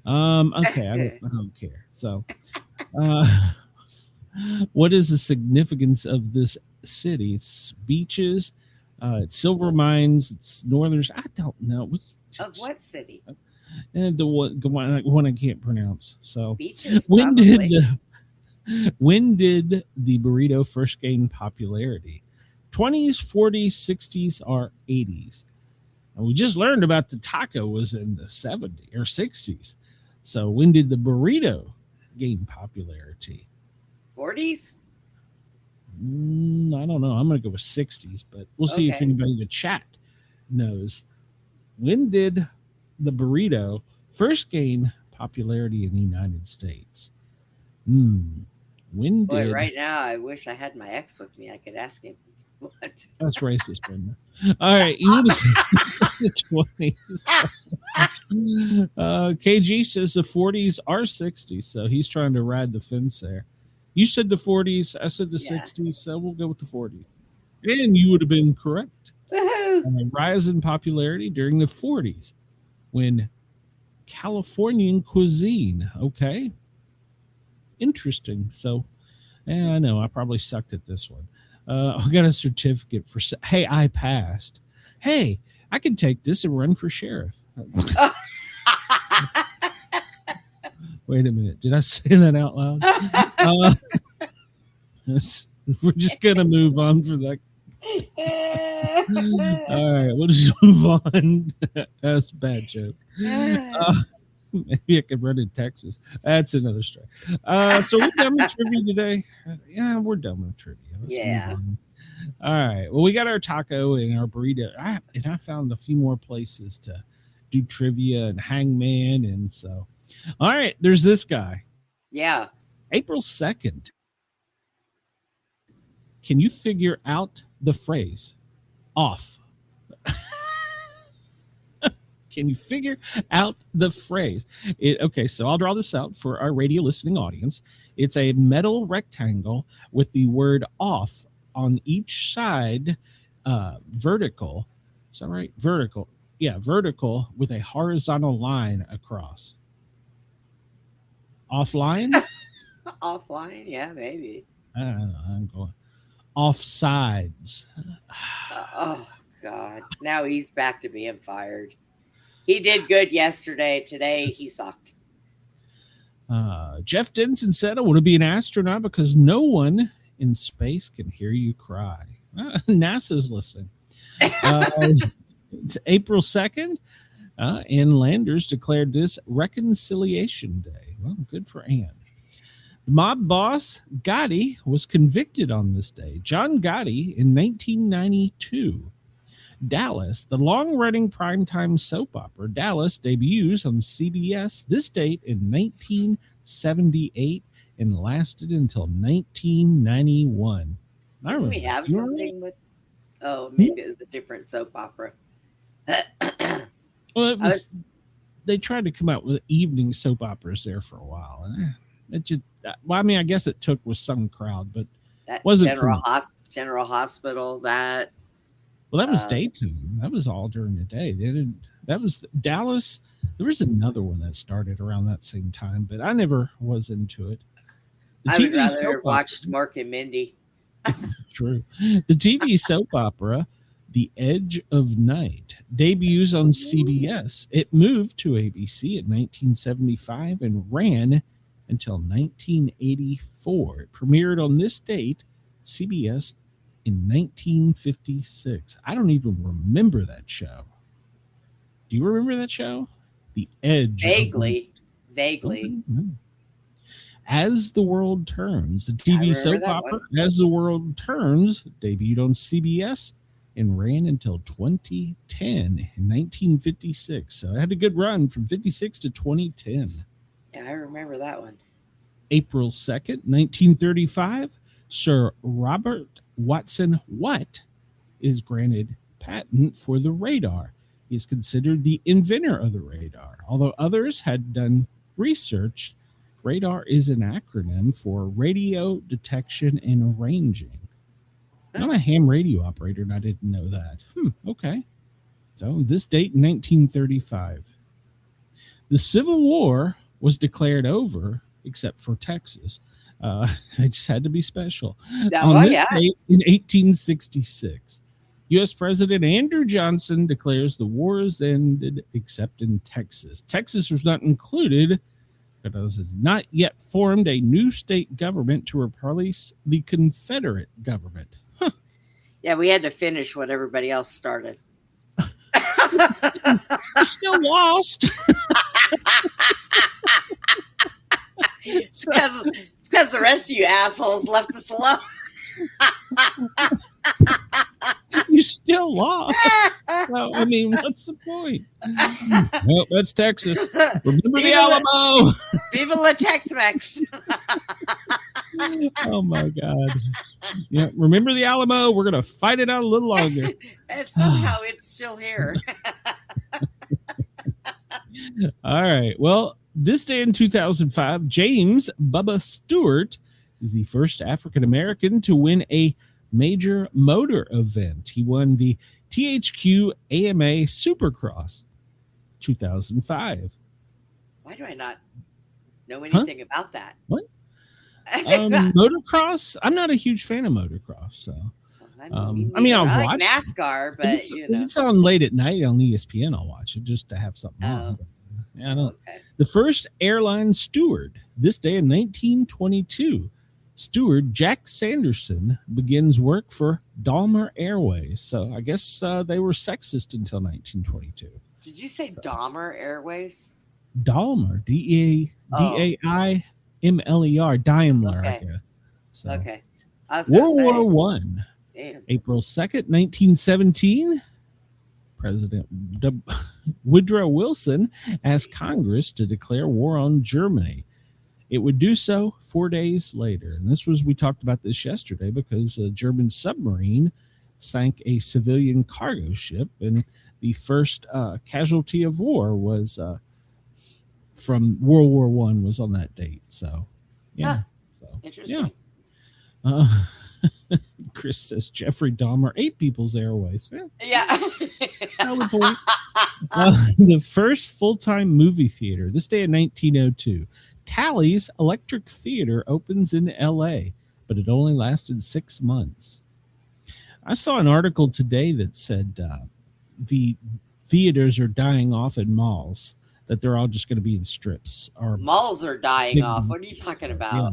okay, I don't care. So, what is the significance of this city? It's beaches, it's silver mines, it's northerners. I don't know.
Of what city?
And the one I can't pronounce. So
beaches.
When did the burrito first gain popularity? 20s, 40s, 60s, or 80s? And we just learned about the taco was in the 70s or 60s. So when did the burrito gain popularity?
40s?
I don't know. I'm going to go with 60s, but we'll see if anybody in the chat knows. When did the burrito first gain popularity in the United States? When did?
Right now, I wish I had my ex with me. I could ask him. What?
That's racist, Brenda. All right, you would have said the 20s. KG says the 40s are 60s, so he's trying to ride the fence there. You said the 40s, I said the 60s, so we'll go with the 40s. And you would have been correct. And a rise in popularity during the 40s when Californian cuisine. Okay. Interesting. So, I know I probably sucked at this one. I got a certificate for. Hey, I passed. Hey, I can take this and run for sheriff. Wait a minute. Did I say that out loud? We're just going to move on for that. All right. We'll just move on. That's a bad joke. Maybe I could run in Texas. That's another story. So we're done with trivia today. Yeah, we're done with trivia. Let's move on. All right. Well, we got our taco and our burrito. I found a few more places to do trivia and hangman. And so, all right, there's this guy.
Yeah.
April 2nd. Can you figure out the phrase off? Can you figure out the phrase? Okay, so I'll draw this out for our radio listening audience. It's a metal rectangle with the word off on each side, vertical. Is that right? Vertical. Yeah, vertical with a horizontal line across. Offline?
Offline? Yeah, maybe.
I'm going off sides.
Oh, God. Now he's back to being fired. He did good yesterday. Today, he sucked.
Jeff Denson said, I want to be an astronaut because no one in space can hear you cry. NASA's listening. It's April 2nd, and Landers declared this Reconciliation Day. Well, good for Ann. The mob boss, Gotti, was convicted on this day. John Gotti in 1992. Dallas, the long-running primetime soap opera Dallas debuts on CBS this date in 1978 and lasted until 1991.
Didn't we have something with... Oh, maybe it was a different soap opera.
Well, it was... They tried to come out with evening soap operas there for a while. And it just... Well, I mean, I guess it took with some crowd, but
that
wasn't
General Hospital, that...
Well, that was daytime. That was all during the day. That was Dallas. There was another one that started around that same time, but I never was into it.
I would rather watched Mark and Mindy.
True. The TV soap opera, The Edge of Night, debuts on CBS. It moved to ABC in 1975 and ran until 1984. It premiered on this date, CBS, in 1956. I don't even remember that show. Do you remember that show? The Edge.
Vaguely.
Okay. As the World Turns, the TV soap opera As the World Turns debuted on CBS and ran until 2010 in 1956. So it had a good run from 56 to 2010.
Yeah, I remember that one.
April 2nd, 1935, Sir Robert Watson Watt is granted patent for the radar. He's considered the inventor of the radar. Although others had done research, radar is an acronym for radio detection and ranging. I'm a ham radio operator, and I didn't know that. Okay. So this date in 1935. The Civil War was declared over, except for Texas. I just had to be special. On this date in 1866, U.S. President Andrew Johnson declares the war is ended, except in Texas. Texas was not included because it has not yet formed a new state government to replace the Confederate government.
Yeah, we had to finish what everybody else started.
We're still lost.
It's because the rest of you assholes left us alone.
You still lost. So, I mean, what's the point? Well, that's Texas. Remember the Alamo.
Viva la Tex-Mex.
Oh, my God. Yeah, remember the Alamo. We're going to fight it out a little longer.
And somehow it's still here.
All right. Well, this day in 2005, James Bubba Stewart is the first African-American to win a major motor event. He won the THQ AMA Supercross 2005.
Why do I not know anything about that?
What? Motocross? I'm not a huge fan of motocross, so I mean, I'll watch
NASCAR, but
it's on late at night on ESPN. I'll watch it just to have something on. Yeah, I don't. Okay. The first airline steward this day in 1922. Steward Jack Sanderson begins work for Dahmer Airways. So I guess they were sexist until 1922.
Did you say Dahmer Airways?
Daimler, Daimler, Daimler, I
Okay.
guess. So,
Okay. I was gonna
World
say.
War One,
Damn.
April 2nd, 1917. President Woodrow Wilson asked Congress to declare war on Germany. It would do so 4 days later. And we talked about this yesterday because a German submarine sank a civilian cargo ship, and the first casualty of war was from World War One was on that date. So, yeah.
Huh.
So,
Interesting.
yeah. Chris says Jeffrey Dahmer ate people's airways.
Yeah.
Valid point. The first full-time movie theater, this day in 1902. Tally's Electric Theater opens in LA, but it only lasted 6 months. I saw an article today that said the theaters are dying off in malls, that they're all just going to be in strips. Or
Malls are dying
big
off. What are you
boxes.
talking about?
Yeah.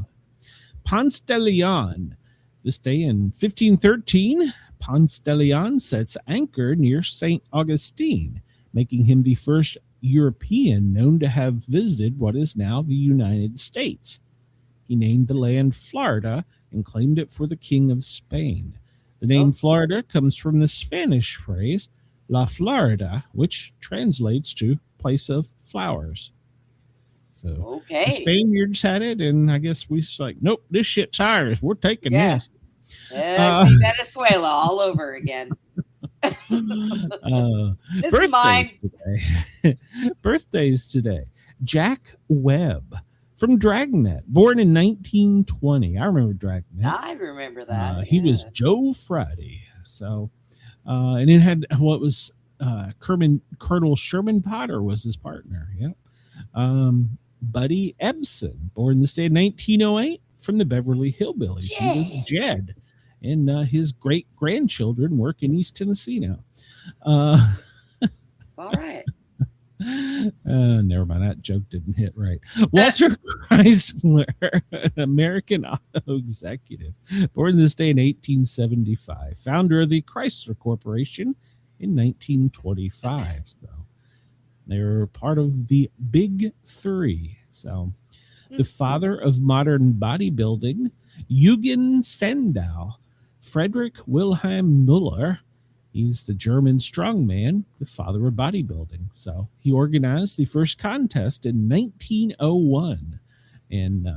Ponce de Leon. This day in 1513, Ponce de Leon sets anchor near St. Augustine, making him the first European known to have visited what is now the United States. He named the land Florida and claimed it for the King of Spain. The name Florida comes from the Spanish phrase La Florida, which translates to place of flowers. So
Okay.
the Spaniards had it, and I guess we was like, nope, this shit's ours. We're taking this.
See Venezuela all over again. This is mine.
Birthdays today. Birthdays today. Jack Webb from Dragnet, born in 1920. I remember Dragnet.
I remember that.
He was Joe Friday. So, and it had what was Colonel Sherman Potter was his partner. Yep. Buddy Ebsen, born this day in 1908 from the Beverly Hillbillies. He was Jed. And his great-grandchildren work in East Tennessee now.
All right.
Never mind. That joke didn't hit right. Walter Chrysler, an American auto executive, born this day in 1875. Founder of the Chrysler Corporation in 1925. So they were part of the Big Three. So the father of modern bodybuilding, Eugen Sandow, Frederick Wilhelm Müller. He's the German strongman, the father of bodybuilding. So he organized the first contest in 1901. And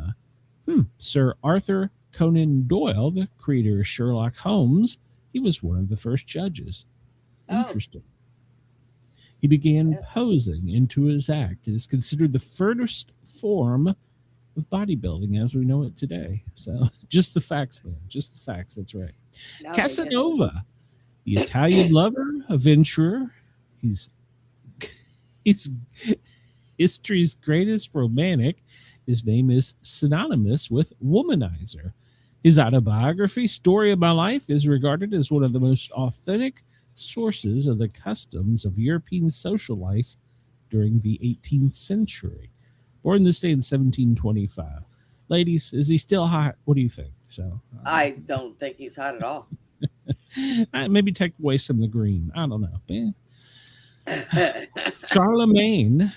Sir Arthur Conan Doyle, the creator of Sherlock Holmes, he was one of the first judges. Interesting. He began posing into his act. It is considered the first form of bodybuilding as we know it today. So just the facts, man. Just the facts. That's right.
No,
Casanova, the Italian lover, adventurer. He's history's greatest romantic. His name is synonymous with womanizer. His autobiography, Story of My Life, is regarded as one of the most authentic sources of the customs of European social life during the 18th century. Born this day in 1725. Ladies, is he still hot? What do you think? So
I don't think he's hot at all.
maybe take away some of the green. I don't know. Charlemagne,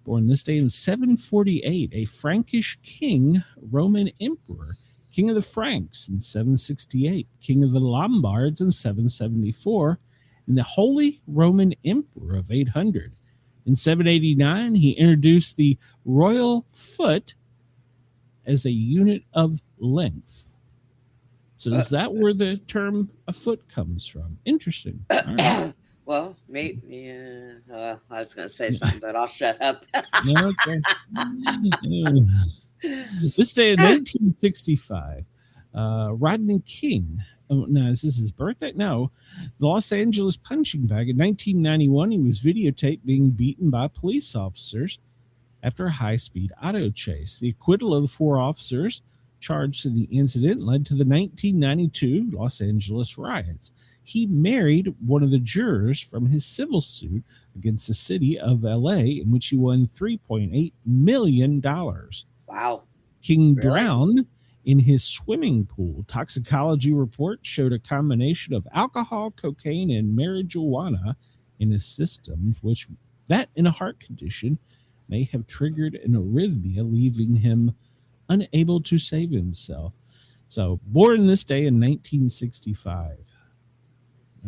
born this day in 748, a Frankish king, Roman emperor, king of the Franks in 768, king of the Lombards in 774, and the Holy Roman Emperor of 800. In 789, he introduced the royal foot as a unit of length. So is that where the term a foot comes from? Interesting. All right.
Well, maybe, I was going to say something, but I'll shut up.
Yeah, okay. This day in 1965, Rodney King. Oh, no, is this his birthday? No. The Los Angeles punching bag. In 1991, he was videotaped being beaten by police officers after a high-speed auto chase. The acquittal of the 4 officers charged in the incident led to the 1992 Los Angeles riots. He married one of the jurors from his civil suit against the city of LA, in which he won $3.8 million.
Wow.
King drowned in his swimming pool. Toxicology report showed a combination of alcohol, cocaine, and marijuana in his system, which that in a heart condition may have triggered an arrhythmia, leaving him unable to save himself. So, born this day in 1965.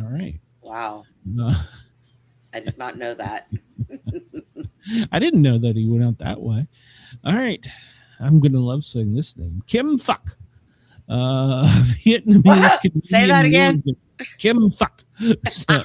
All right.
Wow.
Uh,
I did not know that.
I didn't know that he went out that way. All right. I'm going to love saying this name. Kim Phuc. Vietnamese Canadian
Say that again.
Kim Phuc. So,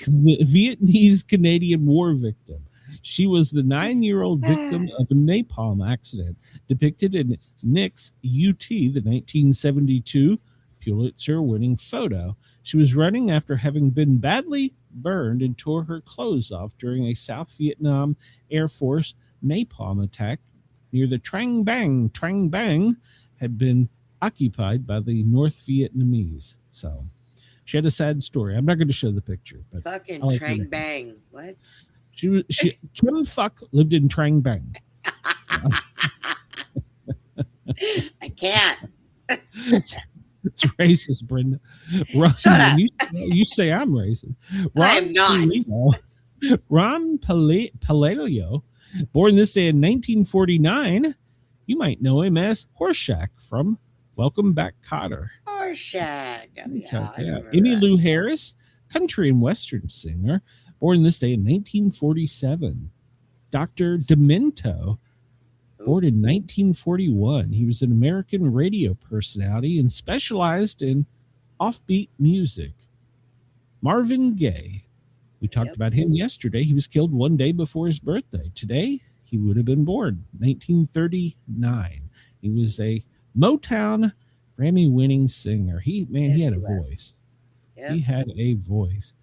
Vietnamese Canadian war victim. She was the 9-year-old victim of a napalm accident depicted in Nick's UT, the 1972 Pulitzer-winning photo. She was running after having been badly burned and tore her clothes off during a South Vietnam Air Force napalm attack near the Trang Bang. Trang Bang had been occupied by the North Vietnamese. So she had a sad story. I'm not going to show the picture. But
Fucking
like
Trang Bang. What?
Kim Phuc lived in Trang Bang.
I can't.
It's racist, Brenda. Ron,
Shut up.
You say I'm racist.
I'm not.
Ron Palalio, born this day in 1949. You might know him as Horseshack from Welcome Back, Kotter.
Horseshack. Oh, yeah, I remember
Emmylou
that.
Harris, country and western singer, born this day in 1947. Dr. Demento, born in 1941. He was an American radio personality and specialized in offbeat music. Marvin Gaye. We talked about him yesterday. He was killed one day before his birthday. Today, he would have been born 1939. He was a Motown Grammy-winning singer. He had a voice.
Yep.
He had a voice.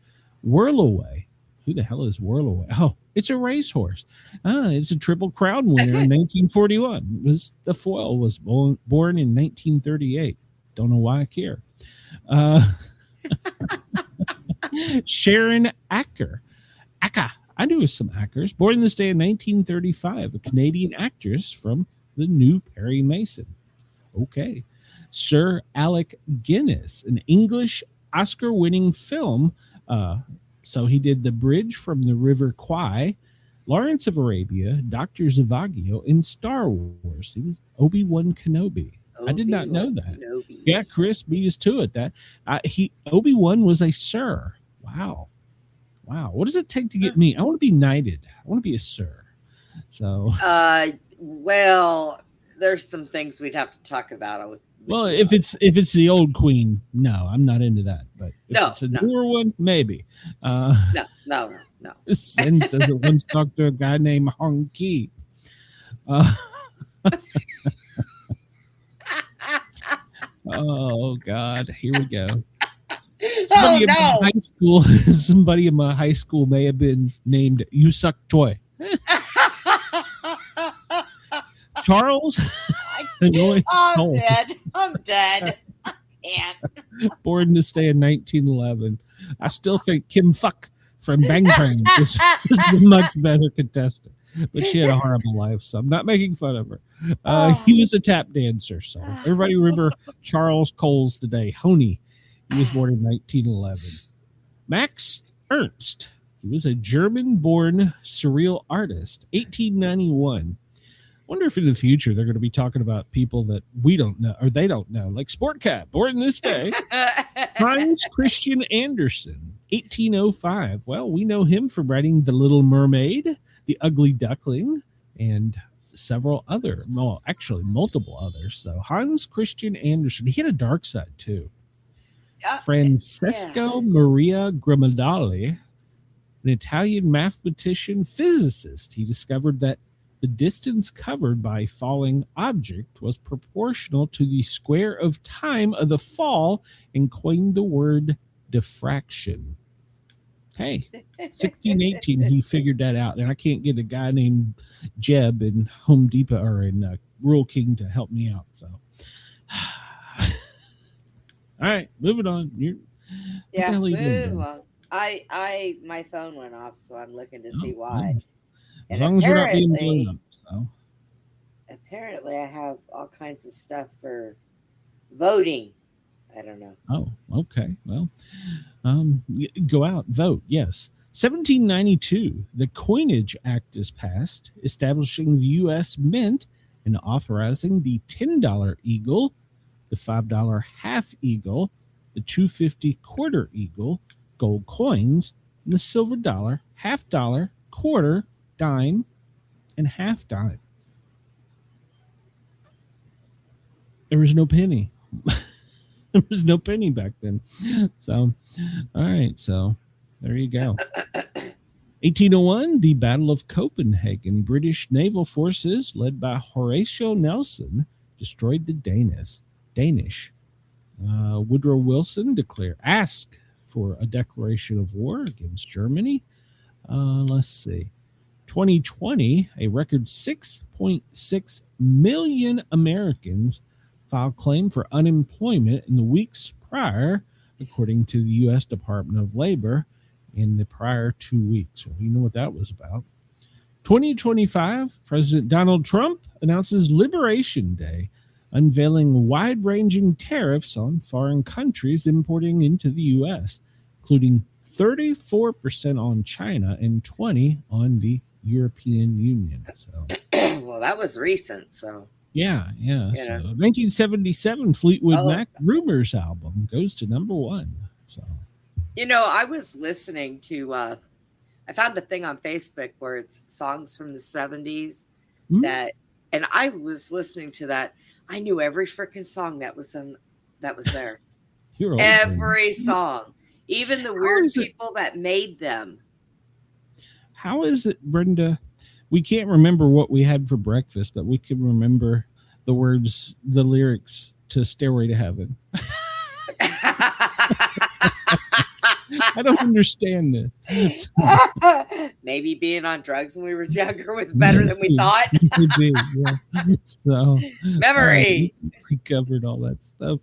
Whirlaway. Who the hell is Whirlaway? Oh, it's a racehorse. It's a Triple Crown winner in 1941. The foal was born in 1938. Don't know why I care. Sharon Acker. I knew some Ackers. Born this day in 1935. A Canadian actress from the new Perry Mason. Okay. Sir Alec Guinness, an English Oscar-winning film. So he did The Bridge from the River Kwai, Lawrence of Arabia, Dr. Zhivago, and Star Wars. He was Obi-Wan Kenobi. I did not know that.
Kenobi.
Yeah, Chris beat us to it. That Obi-Wan was a sir. Wow. What does it take to get me? I want to be knighted. I want to be a sir. So
well, there's some things we'd have to talk about.
Well, if it's the old queen, no, I'm not into that. But if it's a
no.
newer one, maybe.
No.
Sen says it once talked to a guy named Hong Ki. Oh God, here we go. Somebody in my high school may have been named You Suck Toy. Charles.
I'm dead. I can't.
Born this day in 1911. I still think Kim Phuc from Bang Bang is a much better contestant, but she had a horrible life, so I'm not making fun of her. He was a tap dancer, so everybody remember Charles Coles today. Honey. He was born in 1911. Max Ernst. He was a German-born surreal artist, 1891. Wonder if in the future they're going to be talking about people that we don't know or they don't know, like Sportcat, born this day. Hans Christian Andersen, 1805. Well, we know him from writing The Little Mermaid, The Ugly Duckling, and several other, well, actually multiple others. So Hans Christian Andersen, he had a dark side too. Francesco Maria Grimaldi, an Italian mathematician, physicist. He discovered that the distance covered by a falling object was proportional to the square of time of the fall and coined the word diffraction. Hey, 1618, he figured that out. And I can't get a guy named Jeb in Home Depot or in Rural King to help me out. So, all right, moving on. Move
on. My phone went off, so I'm looking to see why.
As long as we're not being blown up. So
apparently I have all kinds of stuff for voting. I don't know.
Oh, okay. Well, go out, vote. Yes. 1792, the Coinage Act is passed, establishing the U.S. Mint and authorizing the $10 eagle, the $5 half eagle, the $2.50 quarter eagle, gold coins, and the silver dollar, half dollar, quarter, dime, and half dime. There was no penny. There was no penny back then. So, all right. So there you go. 1801, the Battle of Copenhagen. British naval forces, led by Horatio Nelson, destroyed the Danish. Woodrow Wilson asked for a declaration of war against Germany. Let's see. 2020, a record 6.6 million Americans filed claim for unemployment in the weeks prior, according to the U.S. Department of Labor, in the prior 2 weeks. Well, you know what that was about. 2025, President Donald Trump announces Liberation Day, unveiling wide-ranging tariffs on foreign countries importing into the U.S., including 34% on China and 20% on the European Union. So,
well, that was recent, so.
Yeah. So 1977 Fleetwood Mac Rumors album goes to number 1. So,
I was listening to I found a thing on Facebook where it's songs from the 70s and I was listening to that. I knew every freaking song that was there. Every song, even the weird people that made them.
How is it, Brenda? We can't remember what we had for breakfast, but we can remember the words, the lyrics to Stairway to Heaven. I don't understand this.
Maybe being on drugs when we were younger was better than we thought.
Maybe, yeah. So
memory.
We covered all that stuff.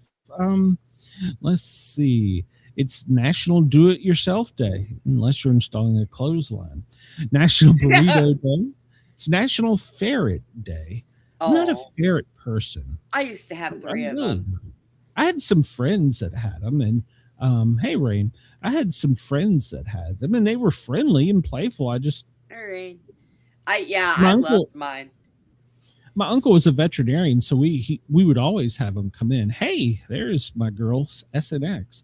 Let's see. It's National Do It Yourself Day, unless you're installing a clothesline. National Burrito Day. It's National Ferret Day. I'm not a ferret person.
I used to have 3 of them.
I had some friends that had them, and hey, Rain, I had some friends that had them, and they were friendly and playful. I loved mine. My uncle was a veterinarian, so we would always have them come in. Hey, there's my girl's SNX.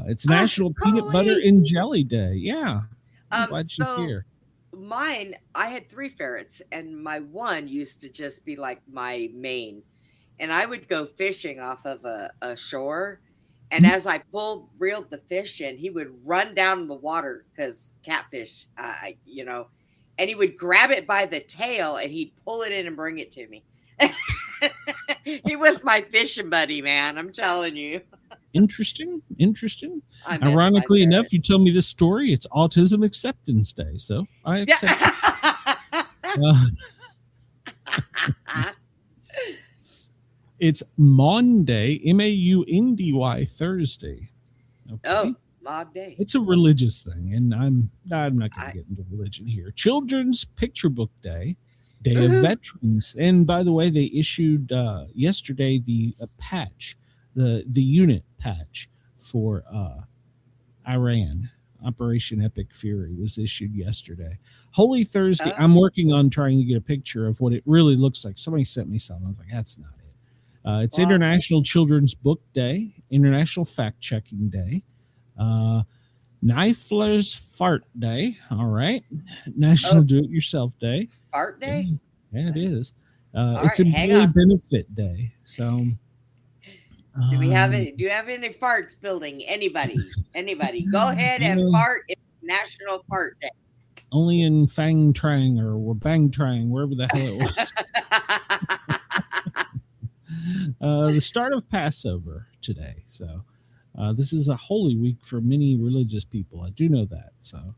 It's National Peanut Butter and Jelly Day. Yeah, I'm glad she's here.
Mine, I had 3 ferrets, and my one used to just be like my main. And I would go fishing off of a shore. And as I reeled the fish in, he would run down in the water because catfish, and he would grab it by the tail and he'd pull it in and bring it to me. He was my fishing buddy, man. I'm telling you.
Interesting. Ironically enough, you tell me this story. It's Autism Acceptance Day, so I accept it. It's Maundy, Maundy, Thursday. Okay.
Oh, Maud Day.
It's a religious thing, and I'm not going to get into religion here. Children's Picture Book Day, Day of Veterans, and by the way, they issued yesterday the patch, the unit patch for Iran. Operation Epic Fury was issued yesterday. Holy Thursday. I'm working on trying to get a picture of what it really looks like. Somebody sent me something. I was like, that's not it. It's International Children's Book Day, International Fact Checking Day, Knifler's Fart Day. All right. National Do It Yourself Day.
Fart Day?
Yeah, it is. It's Employee Benefit Day. So
do you have any farts building? Anybody? Go ahead and fart. It's National Fart Day.
Only in Fang Trang or Bang Trang, wherever the hell it was. The start of Passover today. So this is a holy week for many religious people. I do know that. So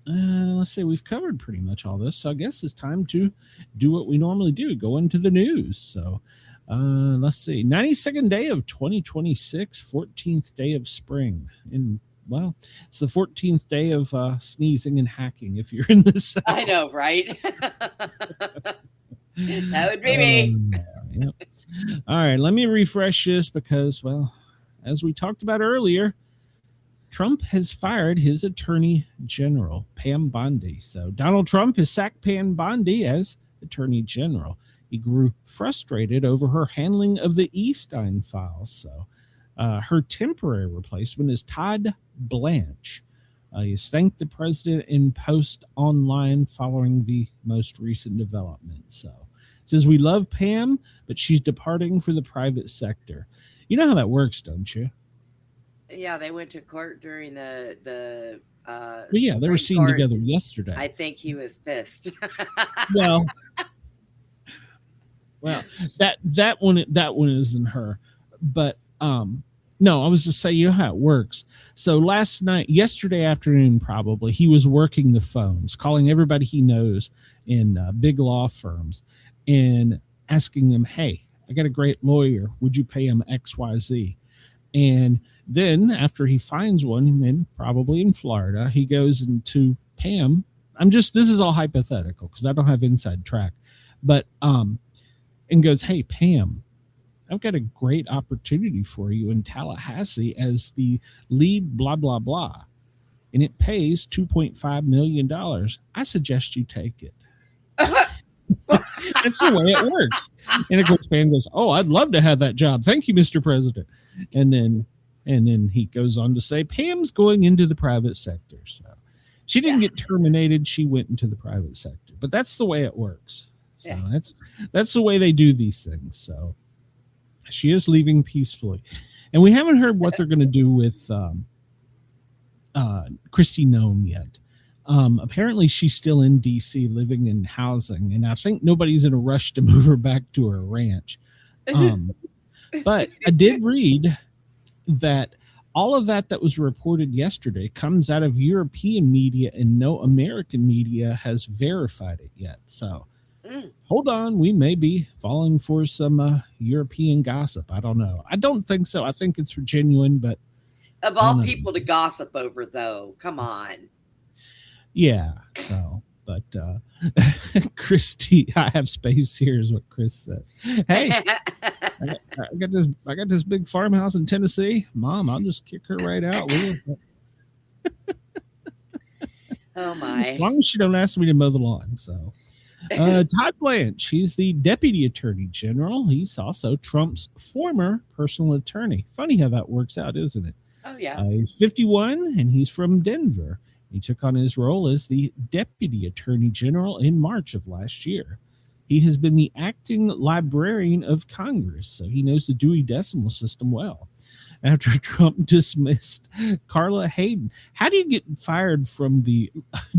let's say we've covered pretty much all this. So I guess it's time to do what we normally do, go into the news. So let's see, 92nd day of 2026, 14th day of spring. And well, it's the 14th day of sneezing and hacking if you're in the South.
I know, right? That would be me.
Yep. All right, let me refresh this because, well, as we talked about earlier, Trump has fired his attorney general, Pam Bondi. So Donald Trump has sacked Pam Bondi as attorney general. He grew frustrated over her handling of the Epstein files. So her temporary replacement is Todd Blanche. He has thanked the president in post online following the most recent development. So it says, we love Pam, but she's departing for the private sector. You know how that works, don't you?
Yeah, they went to court during the
they were
Supreme
seen
Court.
together yesterday.
I think he was pissed.
Well, that one isn't her, but no, I was to say, you know how it works. So yesterday afternoon, probably, he was working the phones, calling everybody he knows in big law firms and asking them, hey, I got a great lawyer. Would you pay him XYZ? And then after he finds one, probably in Florida, he goes into Pam. This is all hypothetical because I don't have inside track, but, and goes, hey, Pam, I've got a great opportunity for you in Tallahassee as the lead blah, blah, blah. And it pays $2.5 million. I suggest you take it. That's the way it works. And of course, Pam goes, oh, I'd love to have that job. Thank you, Mr. President. And then he goes on to say, Pam's going into the private sector. So she didn't get terminated. She went into the private sector. But that's the way it works. So that's the way they do these things. So she is leaving peacefully. And we haven't heard what they're going to do with Kristi Noem yet. Apparently she's still in DC living in housing, and I think nobody's in a rush to move her back to her ranch. But I did read that all of that was reported yesterday comes out of European media, and no American media has verified it yet. So hold on, we may be falling for some European gossip. I don't know. I don't think so. I think it's genuine, but
of all people to gossip over, though, come on.
Yeah. So, but Kristi, I have space here, is what Chris says. Hey, I got this big farmhouse in Tennessee. Mom, I'll just kick her right out.
Oh my!
As long as she don't ask me to mow the lawn. So. Todd Blanche, he's the deputy attorney general. He's also Trump's former personal attorney. Funny how that works out, isn't it?
Oh, yeah.
He's 51 and he's from Denver. He took on his role as the deputy attorney general in March of last year. He has been the acting librarian of Congress, so he knows the Dewey Decimal System well. After Trump dismissed Carla Hayden. How do you get fired from the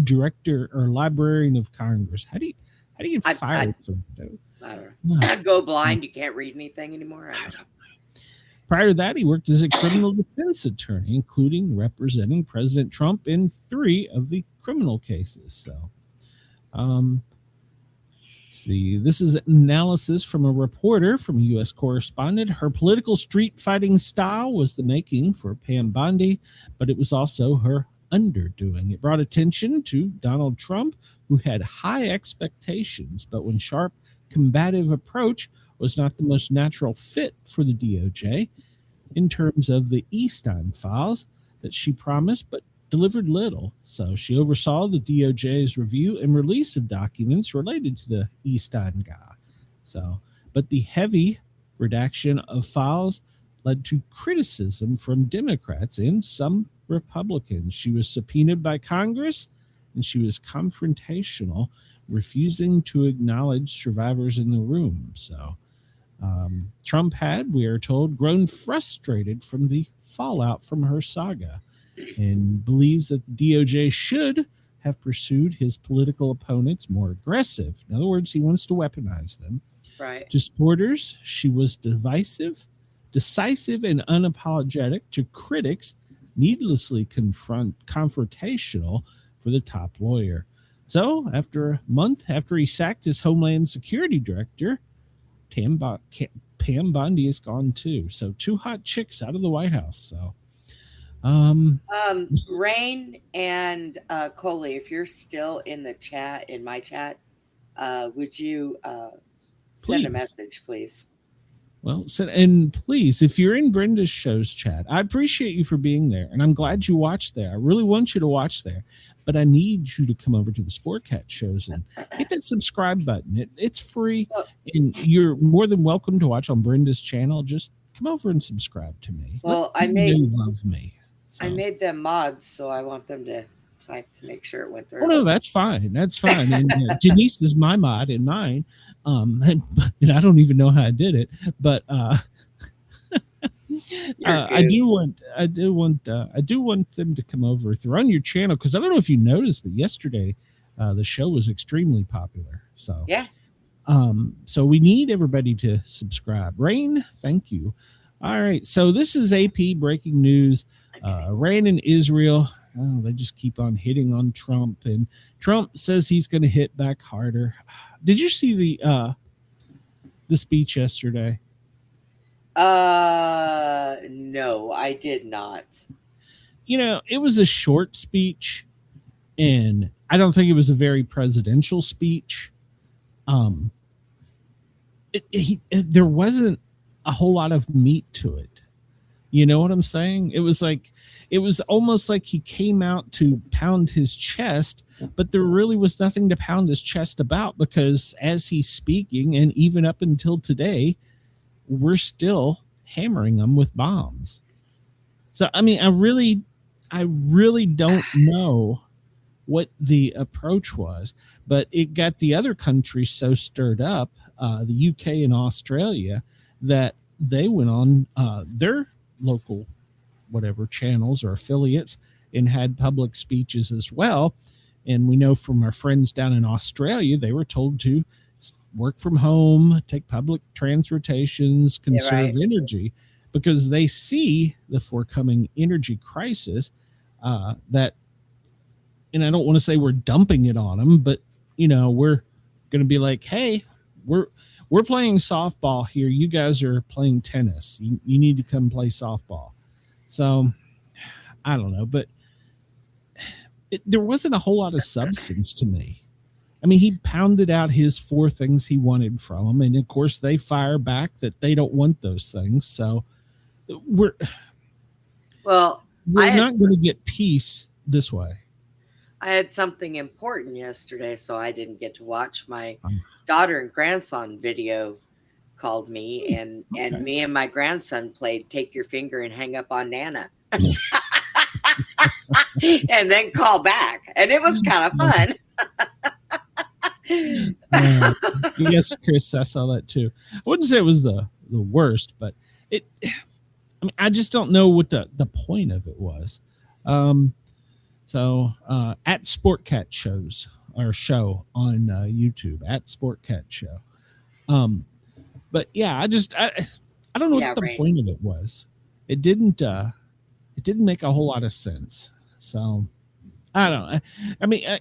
director or librarian of Congress? How do you get fired from that?
I don't know. Go blind. You can't read anything anymore.
I don't know. Prior to that, he worked as a criminal defense attorney, including representing President Trump in 3 of the criminal cases. So, see, this is an analysis from a reporter from a U.S. correspondent. Her political street fighting style was the making for Pam Bondi, but it was also her underdoing. It brought attention to Donald Trump, who had high expectations, but when sharp, combative approach was not the most natural fit for the DOJ in terms of the Epstein files that she promised, but delivered little. So she oversaw the DOJ's review and release of documents related to the Epstein guy. So, but the heavy redaction of files led to criticism from Democrats and some Republicans. She was subpoenaed by Congress and she was confrontational, refusing to acknowledge survivors in the room. So Trump had, we are told, grown frustrated from the fallout from her saga and believes that the DOJ should have pursued his political opponents more aggressive. In other words, he wants to weaponize them.
Right.
To supporters, she was decisive and unapologetic. To critics, needlessly confrontational for the top lawyer. So, after a month after he sacked his Homeland Security Director, Pam Bondi is gone too. So, 2 hot chicks out of the White House. So,
Rain and Coley, if you're still in the chat, in my chat, would you send a message, please?
Well, and please, if you're in Brenda's show's chat, I appreciate you for being there, and I'm glad you watched there. I really want you to watch there, but I need you to come over to the Sportcat shows and hit that subscribe button. It's free, and you're more than welcome to watch on Brenda's channel. Just come over and subscribe to me.
Well,
you love me. So.
I made them mods, so I want them to type to make sure it went through.
Oh no, that's fine. That's fine. And Janice is my mod and mine. And I don't even know how I did it, but I do want them to come over. If they're on your channel, because I don't know if you noticed, but yesterday the show was extremely popular. So
yeah.
So we need everybody to subscribe. Rain, thank you. All right. So this is AP breaking news. Iran and Israel. Oh, they just keep on hitting on Trump, and Trump says he's going to hit back harder. Did you see the speech yesterday?
No, I did not.
You know, it was a short speech, and I don't think it was a very presidential speech. There wasn't a whole lot of meat to it. You know what I'm saying? It was almost like he came out to pound his chest, but there really was nothing to pound his chest about, because as he's speaking, and even up until today, we're still hammering them with bombs. So, I mean, I really don't know what the approach was, but it got the other countries so stirred up, the UK and Australia, that they went on their local whatever channels or affiliates and had public speeches as well. And we know from our friends down in Australia, they were told to work from home, take public transportations, conserve energy, because they see the forthcoming energy crisis that, and I don't want to say we're dumping it on them, but you know, we're going to be like, hey, we're playing softball here. You guys are playing tennis. You need to come play softball. So I don't know, but there wasn't a whole lot of substance to me. I mean, he pounded out his 4 things he wanted from them. And of course they fire back that they don't want those things. So we're not going to get peace this way.
I had something important yesterday, so I didn't get to watch. My daughter and grandson video called me, and me and my grandson played Take Your Finger and Hang Up on Nana. And then call back. And it was kind of fun.
Yes, Chris, I saw that too. I wouldn't say it was the worst, but I just don't know what the point of it was. So at Sportcat shows, our show on YouTube, at Sportcat show. But yeah, I don't know what the point of it was. It didn't make a whole lot of sense. So I don't know. I mean,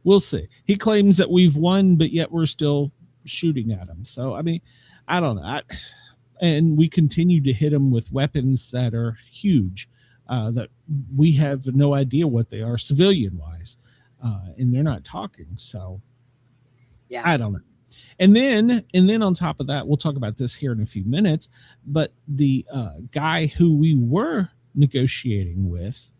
we'll see. He claims that we've won, but yet we're still shooting at him. So, I mean, I don't know. And we continue to hit him with weapons that are huge, that we have no idea what they are civilian wise. And they're not talking. So yeah, I don't know. And then on top of that, we'll talk about this here in a few minutes, but the guy who we were negotiating with,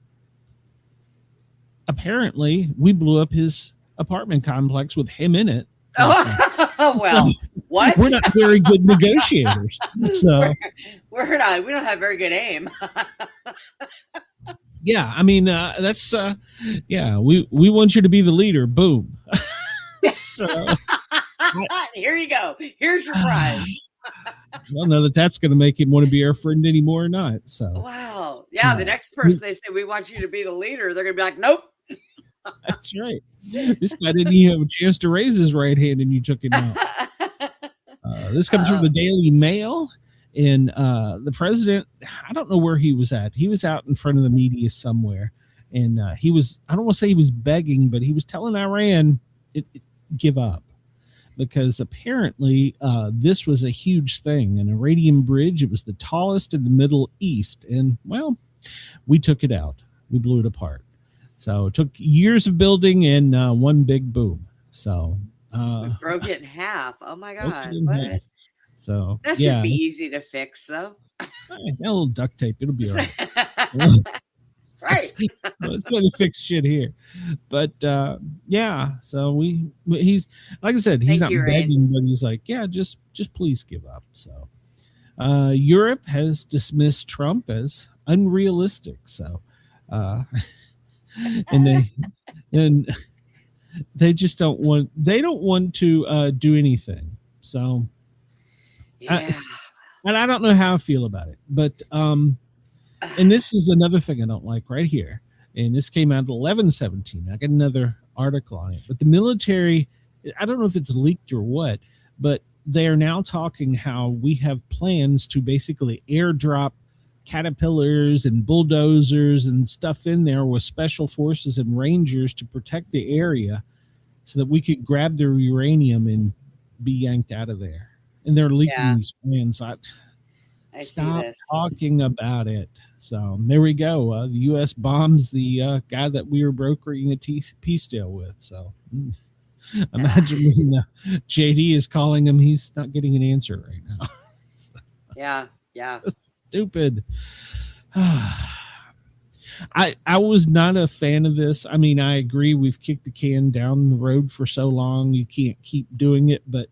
apparently we blew up his apartment complex with him in it.
Oh, well, what?
We're not very good negotiators. So
we're not. We don't have very good aim.
Yeah, I mean, that's yeah. We want you to be the leader. Boom. So
here you go. Here's your prize.
I don't know that's going to make him want to be our friend anymore or not. So
wow, yeah. The next person they say we want you to be the leader, they're going to be like, nope.
That's right. This guy didn't even have a chance to raise his right hand, and you took him out. This comes from the Daily Mail. And the president, I don't know where he was at. He was out in front of the media somewhere. And he was, I don't want to say he was begging, but he was telling Iran, give up. Because apparently this was a huge thing. An Iranian bridge, it was the tallest in the Middle East. And, well, we took it out. We blew it apart. So it took years of building and one big boom. So
we broke it in half. Oh, my God. What?
So
That should
yeah,
be easy to fix, though.
a little duct tape, it'll be all right.
Right.
That's why they fix shit here. But yeah, so he's like I said, he's
Thank
not
you, Rain.
begging, but he's like, yeah, just please give up. So Europe has dismissed Trump as unrealistic. So and they just don't want to do anything. So
Yeah.
and I don't know how I feel about it, but and this is another thing I don't like right here. And this came out at 11/17. I got another article on it. But the military, I don't know if it's leaked or what, but they are now talking how we have plans to basically airdrop caterpillars and bulldozers and stuff in there with special forces and rangers to protect the area so that we could grab their uranium and be yanked out of there. And they're leaking these plans.
I
Stop
see this.
talking about it. So there we go. The U.S. bombs the guy that we were brokering a peace deal with. So imagine when JD is calling him, he's not getting an answer right now. So,
Yeah.
that's stupid. I was not a fan of this. I mean, I agree we've kicked the can down the road for so long. You can't keep doing it. But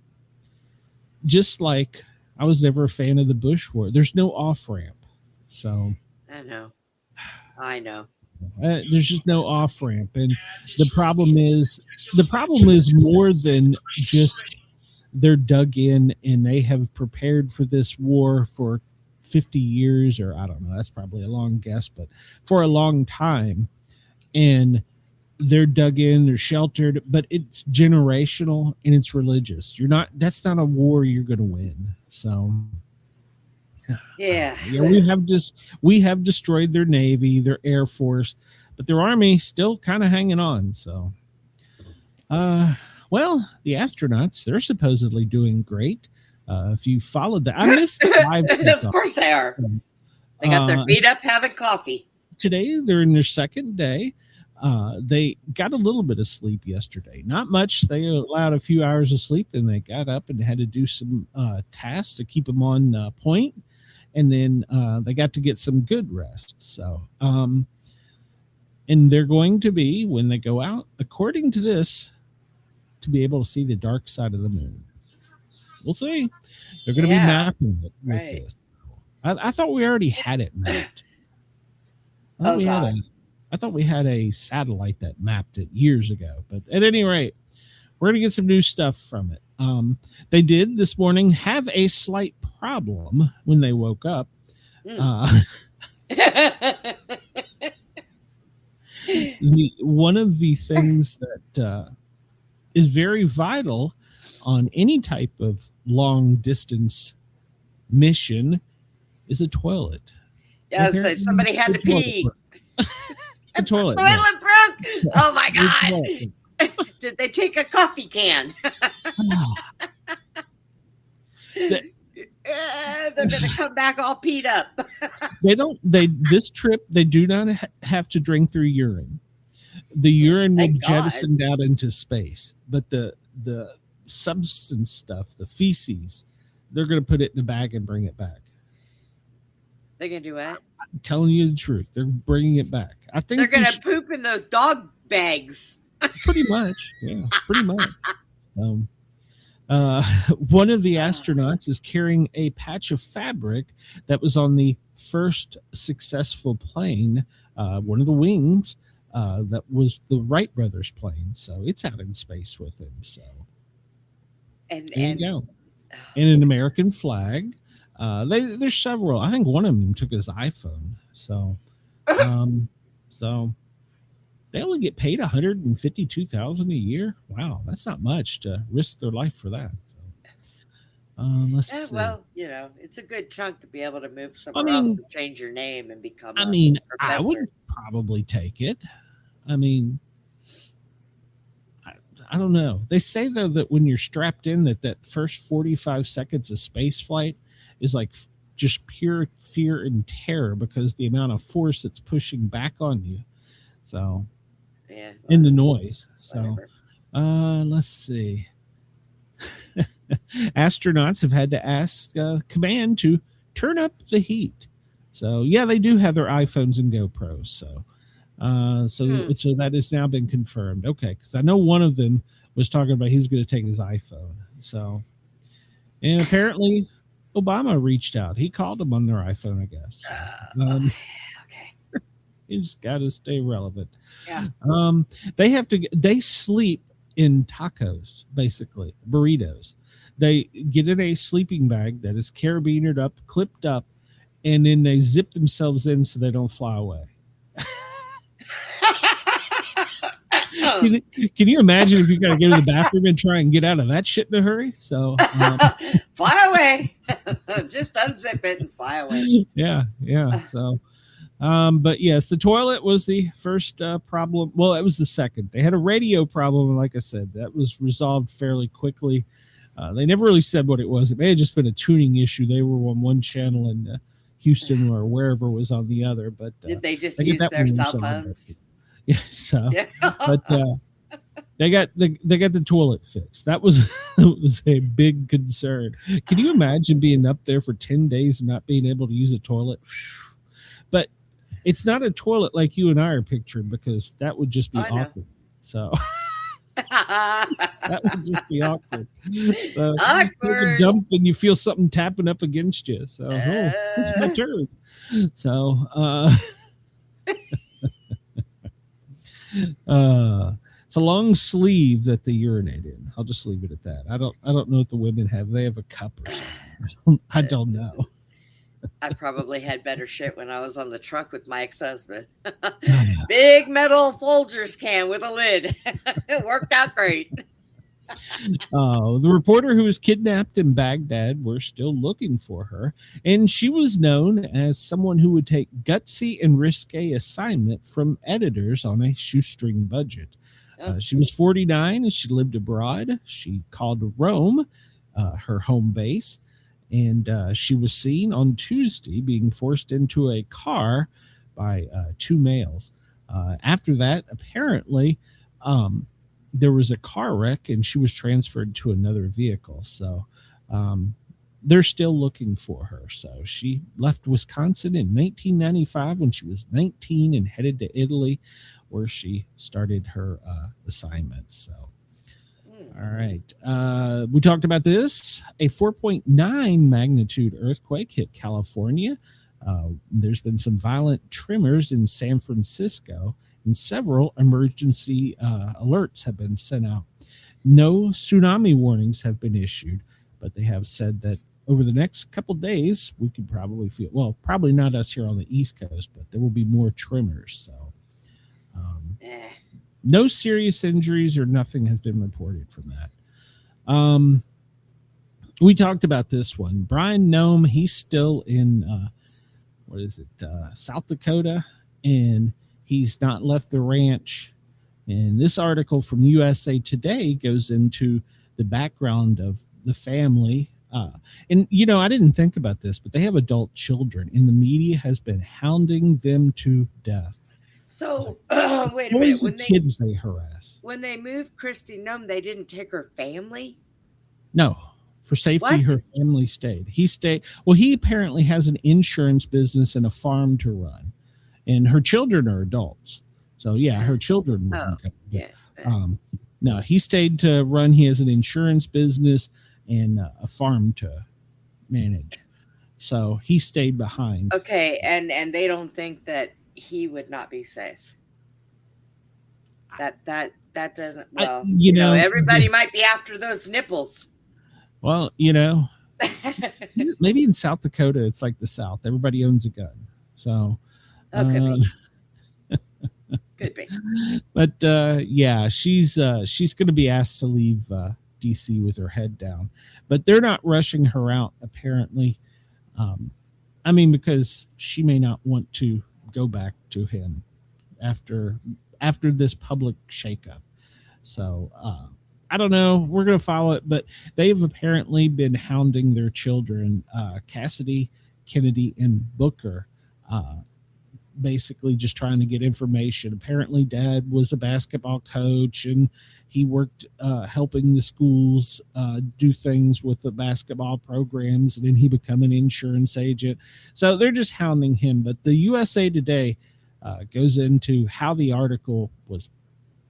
just like I was never a fan of the Bush war, there's no off-ramp. So
I know.
there's just no off-ramp. And the problem is more than just they're dug in and they have prepared for this war for 50 years, or I don't know, that's probably a long guess, but for a long time. And they're dug in, they're sheltered, but it's generational and it's religious. That's not a war you're going to win. So
Yeah.
we have destroyed their Navy, their Air Force, but their Army still kind of hanging on. So, well, the astronauts, they're supposedly doing great. If you followed that, I missed the live.
Of course they are. They got their feet up having coffee.
Today, they're in their second day. They got a little bit of sleep yesterday. Not much. They allowed a few hours of sleep. Then they got up and had to do some tasks to keep them on point. And then they got to get some good rest. So, and they're going to be, when they go out, according to this, to be able to see the dark side of the moon. We'll see. They're going to be mapping it with this. I thought we already had it mapped. I thought we had a satellite that mapped it years ago. But at any rate, we're going to get some new stuff from it. They did this morning have a slight problem when they woke up. One of the things that is very vital on any type of long distance mission is a toilet.
Yeah, so somebody had to pee.
The toilet
broke. Oh my God. Did they take a coffee can? They're gonna come back all peed up. This trip they do not have to drink through urine. The urine will be jettisoned out into space, but the substance stuff, the feces, they're gonna put it in a bag and bring it back. They're gonna do what?
I'm telling you the truth. They're bringing it back. I think
they're gonna poop in those dog bags.
Pretty much, yeah, pretty much. One of the astronauts is carrying a patch of fabric that was on the first successful plane, one of the wings, that was the Wright brothers plane. So it's out in space with him. So there you go. And an American flag. There's several. I think one of them took his iPhone. So, so they only get paid $152,000 a year. Wow, that's not much to risk their life for that. So, let's see.
Well, it's a good chunk to be able to move somewhere else and change your name and become.
I would probably take it. I don't know. They say though that when you're strapped in, that first 45 seconds of space flight is like just pure fear and terror because the amount of force that's pushing back on you. So, in the noise. So, let's see. Astronauts have had to ask command to turn up the heat. So yeah, they do have their iPhones and GoPros. So so that has now been confirmed. Okay, because I know one of them was talking about he was going to take his iPhone. So, and apparently Obama reached out. He called them on their iPhone, I guess.
Okay.
You just got to stay relevant.
Yeah.
They sleep in tacos, basically burritos. They get in a sleeping bag that is carabinered up, clipped up, and then they zip themselves in so they don't fly away. Can you imagine if you got to go to the bathroom and try and get out of that shit in a hurry? So
fly away. Just unzip it and fly away.
Yeah. So, but yes, the toilet was the first problem. Well, it was the second. They had a radio problem, like I said, that was resolved fairly quickly. They never really said what it was. It may have just been a tuning issue. They were on one channel and Houston or wherever was on the other. But
did they just use their cell phones?
Yeah, so but they got the toilet fixed. That was a big concern. Can you imagine being up there for 10 days and not being able to use a toilet? But it's not a toilet like you and I are picturing, because that would just be awkward. So that would just be awkward. So awkward. Dump and you feel something tapping up against you. So it's my turn. So it's a long sleeve that they urinate in. I'll just leave it at that. I don't know what the women have. They have a cup or something. I don't know.
I probably had better shit when I was on the truck with my ex-husband. Big metal Folgers can with a lid. It worked out great.
The reporter who was kidnapped in Baghdad, we're still looking for her. And she was known as someone who would take gutsy and risque assignment from editors on a shoestring budget. She was 49 and she lived abroad. She called Rome her home base. And she was seen on Tuesday being forced into a car by two males. After that, apparently, there was a car wreck and she was transferred to another vehicle. So they're still looking for her. So she left Wisconsin in 1995 when she was 19 and headed to Italy, where she started her assignments. So. All right. We talked about this. A 4.9 magnitude earthquake hit California. There's been some violent tremors in San Francisco, and several emergency alerts have been sent out. No tsunami warnings have been issued, but they have said that over the next couple days, we could probably feel, well, probably not us here on the East Coast, but there will be more tremors. So, no serious injuries or nothing has been reported from that. We talked about this one. Brian Nome, he's still in, South Dakota, and he's not left the ranch. And this article from USA Today goes into the background of the family. And, I didn't think about this, but they have adult children, and the media has been hounding them to death.
So, wait a
minute.
When
kids they harass.
When they moved Christy Nome, they didn't take her family?
No. For safety, her family stayed. He stayed. Well, he apparently has an insurance business and a farm to run. And her children are adults. So, yeah, her children wouldn't come.
Yeah.
No, he stayed to run. He has an insurance business and a farm to manage. So, he stayed behind.
Okay, and they don't think that he would not be safe. That doesn't, well, everybody might be after those nipples.
Well, maybe in South Dakota, it's like the South. Everybody owns a gun. So,
could be.
But yeah, she's going to be asked to leave DC with her head down, but they're not rushing her out apparently. Because she may not want to go back to him after this public shakeup. So I don't know. We're going to follow it, but they've apparently been hounding their children, Cassidy, Kennedy, and Booker. basically just trying to get information. Apparently dad was a basketball coach and he worked helping the schools do things with the basketball programs, and then he became an insurance agent. So they're just hounding him. But the USA Today goes into how the article was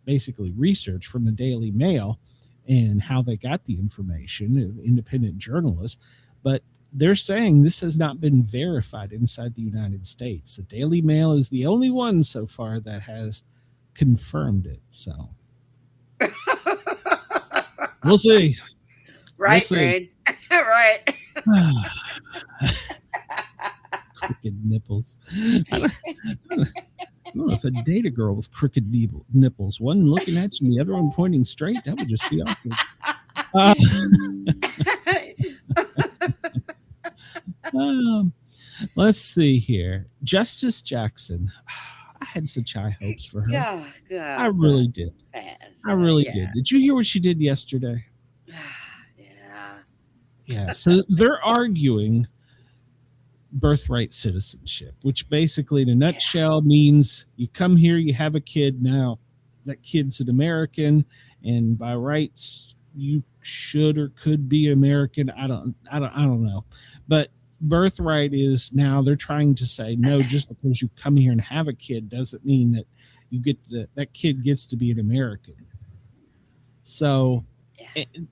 basically researched from the Daily Mail and how they got the information, independent journalists. But they're saying this has not been verified inside the United States. The Daily Mail is the only one so far that has confirmed it. So we'll see.
Right,
we'll
see. Right.
Crooked nipples. I don't know if I date a girl with crooked nipples. One looking at you, the other one pointing straight. That would just be awkward. Let's see here. Justice Jackson. I had such high hopes for her.
Yeah,
I really did. I really did. Did you hear what she did yesterday? Yeah. So they're arguing birthright citizenship, which basically in a nutshell means you come here, you have a kid. Now that kid's an American, and by rights you should or could be American. I don't know. But birthright is, now they're trying to say no, just because you come here and have a kid doesn't mean that you get that kid gets to be an American. So,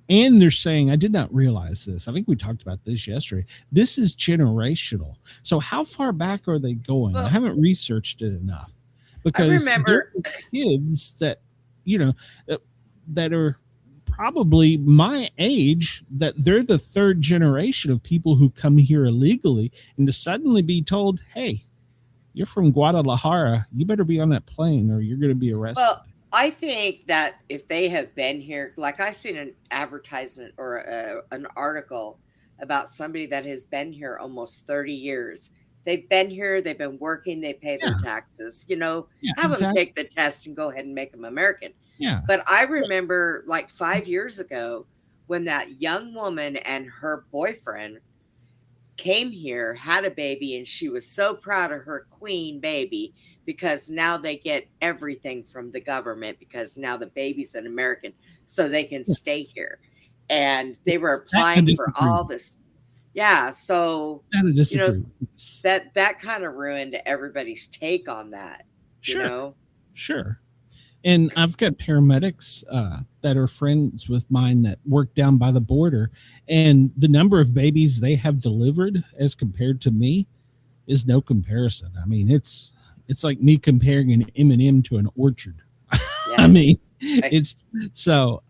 and they're saying, I did not realize this. I think we talked about this yesterday. This is generational. So how far back are they going? I haven't researched it enough, because
I remember
there are kids that, that are probably my age, that they're the third generation of people who come here illegally, and to suddenly be told, hey, you're from Guadalajara, you better be on that plane or you're going to be arrested.
Well, I think that if they have been here, like I seen an advertisement or an article about somebody that has been here almost 30 years. They've been here, they've been working, they pay their taxes, have them take the test and go ahead and make them American.
Yeah.
But I remember like 5 years ago when that young woman and her boyfriend came here, had a baby, and she was so proud of her queen baby, because now they get everything from the government, because now the baby's an American, so they can stay here. And they were applying for all this. Yeah. So, that kind of ruined everybody's take on that.
Sure. Sure. And I've got paramedics that are friends with mine that work down by the border, and the number of babies they have delivered as compared to me is no comparison. I mean, it's like me comparing an M&M to an orchard. Yeah. I mean, it's so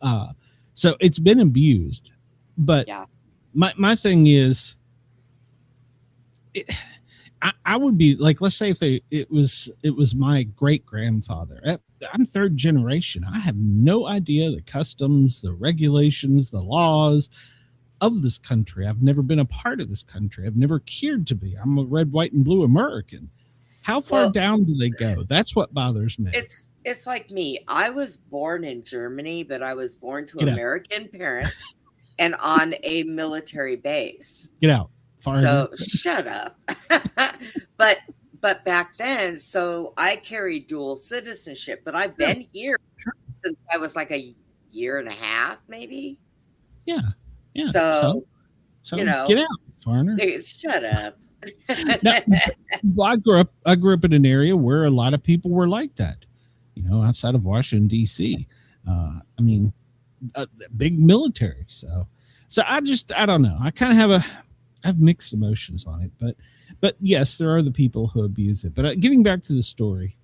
it's been abused. But my thing is, I would be like, let's say if it was my great grandfather. I'm third generation. I have no idea the customs, the regulations, the laws of this country. I've never been a part of this country. I've never cared to be. I'm a red, white, and blue American. How far down do they go? That's what bothers me.
It's like me. I was born in Germany, but I was born to American parents and on a military base.
Get out.
So shut up. But back then, so I carry dual citizenship, but I've been here since I was like a year and a half, maybe.
Yeah.
So
get out, foreigner.
Shut up.
Now, well, I grew up in an area where a lot of people were like that, outside of Washington, D.C. I mean, big military. So I don't know. I kind of have mixed emotions on it, but yes, there are the people who abuse it. But getting back to the story,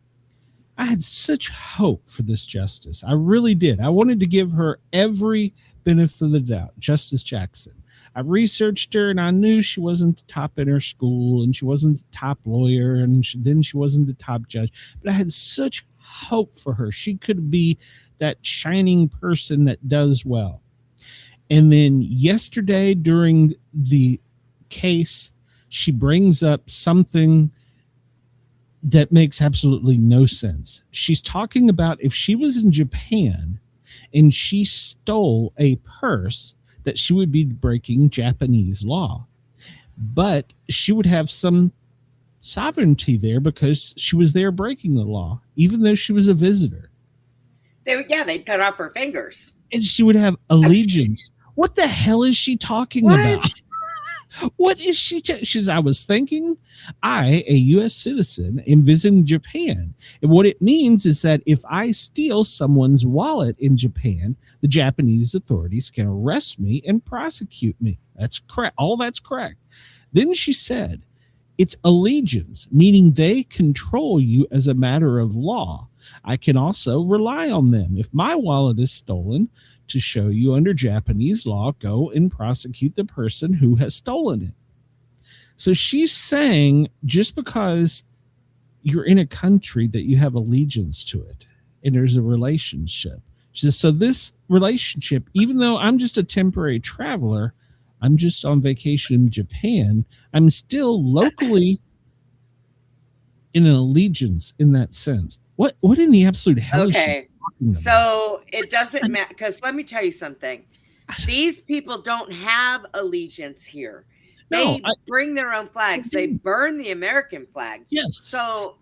I had such hope for this justice. I really did. I wanted to give her every benefit of the doubt. Justice Jackson. I researched her, and I knew she wasn't the top in her school, and she wasn't the top lawyer, and then she wasn't the top judge. But I had such hope for her. She could be that shining person that does well. And then yesterday during the case, she brings up something that makes absolutely no sense. She's talking about if she was in Japan and she stole a purse, that she would be breaking Japanese law, but she would have some sovereignty there because she was there breaking the law, even though she was a visitor.
They'd cut off her fingers.
And she would have allegiance. What the hell is she talking about? What is she? She says, I was thinking, I, a U.S. citizen, am visiting Japan. And what it means is that if I steal someone's wallet in Japan, the Japanese authorities can arrest me and prosecute me. That's correct. All that's correct. Then she said, it's allegiance, meaning they control you as a matter of law. I can also rely on them. If my wallet is stolen, to show you under Japanese law, go and prosecute the person who has stolen it. So she's saying just because you're in a country that you have allegiance to it and there's a relationship. She says, so this relationship, even though I'm just a temporary traveler, I'm just on vacation in Japan, I'm still locally in an allegiance in that sense. What in the absolute hell is she talking about?
So it doesn't matter, because let me tell you something. These people don't have allegiance here. They bring their own flags. They burn the American flags.
Yes.
So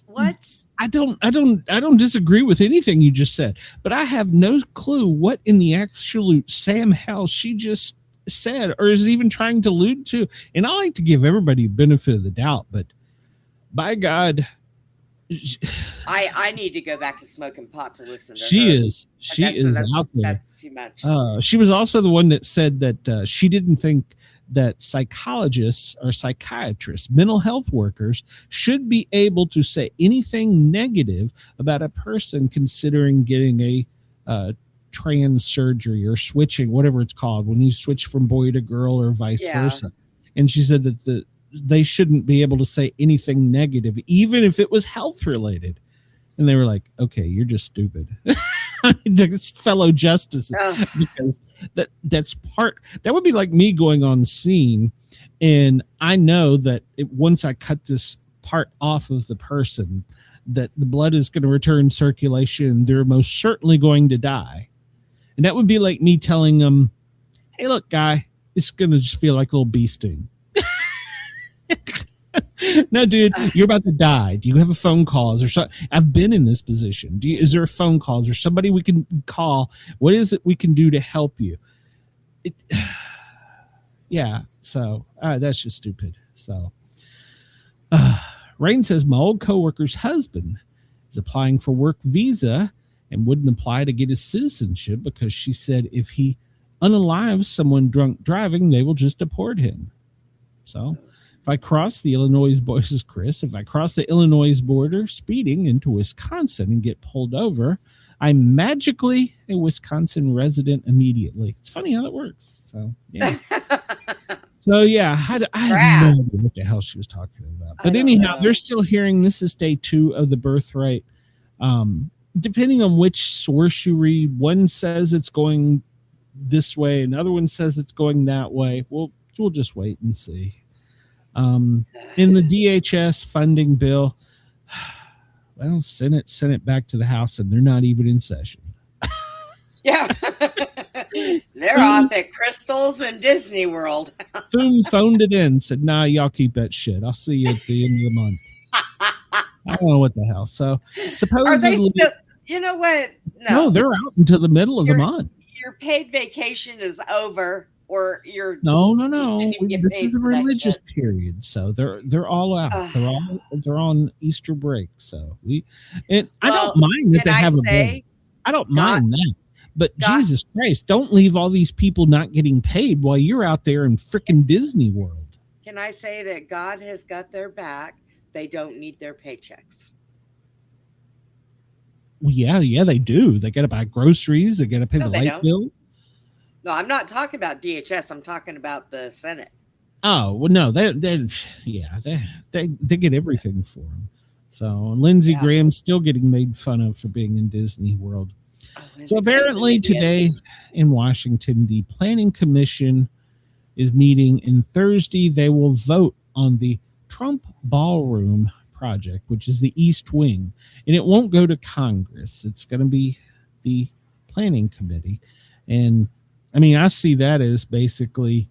what?
I don't disagree with anything you just said, but I have no clue what in the absolute Sam hell she just said or is even trying to allude to. And I like to give everybody the benefit of the doubt, but by God,
I need to go back to smoking pot to listen to her.
She is out there.
That's too much.
She was also the one that said that she didn't think that psychologists or psychiatrists, mental health workers, should be able to say anything negative about a person considering getting a trans surgery or switching, whatever it's called, when you switch from boy to girl or vice versa. And she said that they shouldn't be able to say anything negative, even if it was health related. And they were like, okay, you're just stupid. This fellow justices, because that's that would be like me going on scene. And I know that once I cut this part off of the person, that the blood is going to return circulation. They're most certainly going to die. And that would be like me telling them, hey, look, guy, it's going to just feel like a little bee sting. No, dude, you're about to die. Do you have a phone call? Is there something? I've been in this position. Is there a phone call? Is there somebody we can call? What is it we can do to help you? Yeah, so that's just stupid. So Rain says, my old coworker's husband is applying for work visa and wouldn't apply to get his citizenship because she said if he unalives someone drunk driving, they will just deport him. So if I cross the Illinois border, this is Chris, if I cross the Illinois border speeding into Wisconsin and get pulled over, I'm magically a Wisconsin resident immediately. It's funny how that works. So, yeah. I have no idea what the hell she was talking about. But anyhow, they're still hearing this is day 2 of the birthright. Depending on which source you read, one says it's going this way, another one says it's going that way. We'll just wait and see. In the DHS funding bill, well, Senate sent it back to the House, and they're not even in session.
Yeah. They're off at Crystals and Disney World.
Boom, phoned it in, said, nah, y'all keep that shit. I'll see you at the end of the month. I don't know what the hell. So supposedly,
are they still, you know what?
No, they're out until the middle of the month.
Your paid vacation is over, or you're
no. This is a religious period, so they're all out. They're on Easter break. So I don't mind that they have a break. I don't mind that. But Jesus Christ, don't leave all these people not getting paid while you're out there in frickin' Disney World.
Can I say that God has got their back? They don't need their paychecks.
Well, yeah, they do. They got to buy groceries. They got to pay the light bill.
No, I'm not talking about DHS. I'm talking about the Senate.
Oh, well, no, they get everything for them. So Lindsey Graham's still getting made fun of for being in Disney World. So apparently today in Washington, the Planning Commission is meeting, and Thursday they will vote on the Trump Ballroom project, which is the East Wing, and it won't go to Congress. It's going to be the Planning Committee. And I mean, I see that as basically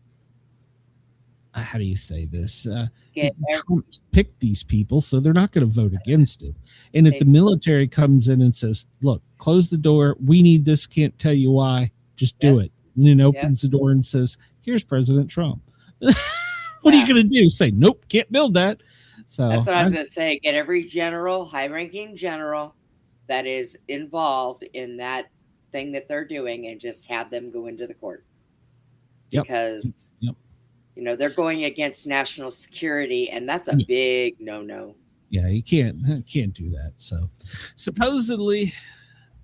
how do you say this?
Get
Trump's picked these people, so they're not going to vote against it. And if the military comes in and says, look, close the door, we need this, can't tell you why, just do it. And then opens the door and says, here's President Trump. What are you going to do? Say, nope, can't build that. So
that's what I was going to say. Get every general, high-ranking general that is involved in that thing that they're doing and just have them go into the court. Because, you know, they're going against national security, and that's a big no-no.
Yeah, you can't do that. So supposedly,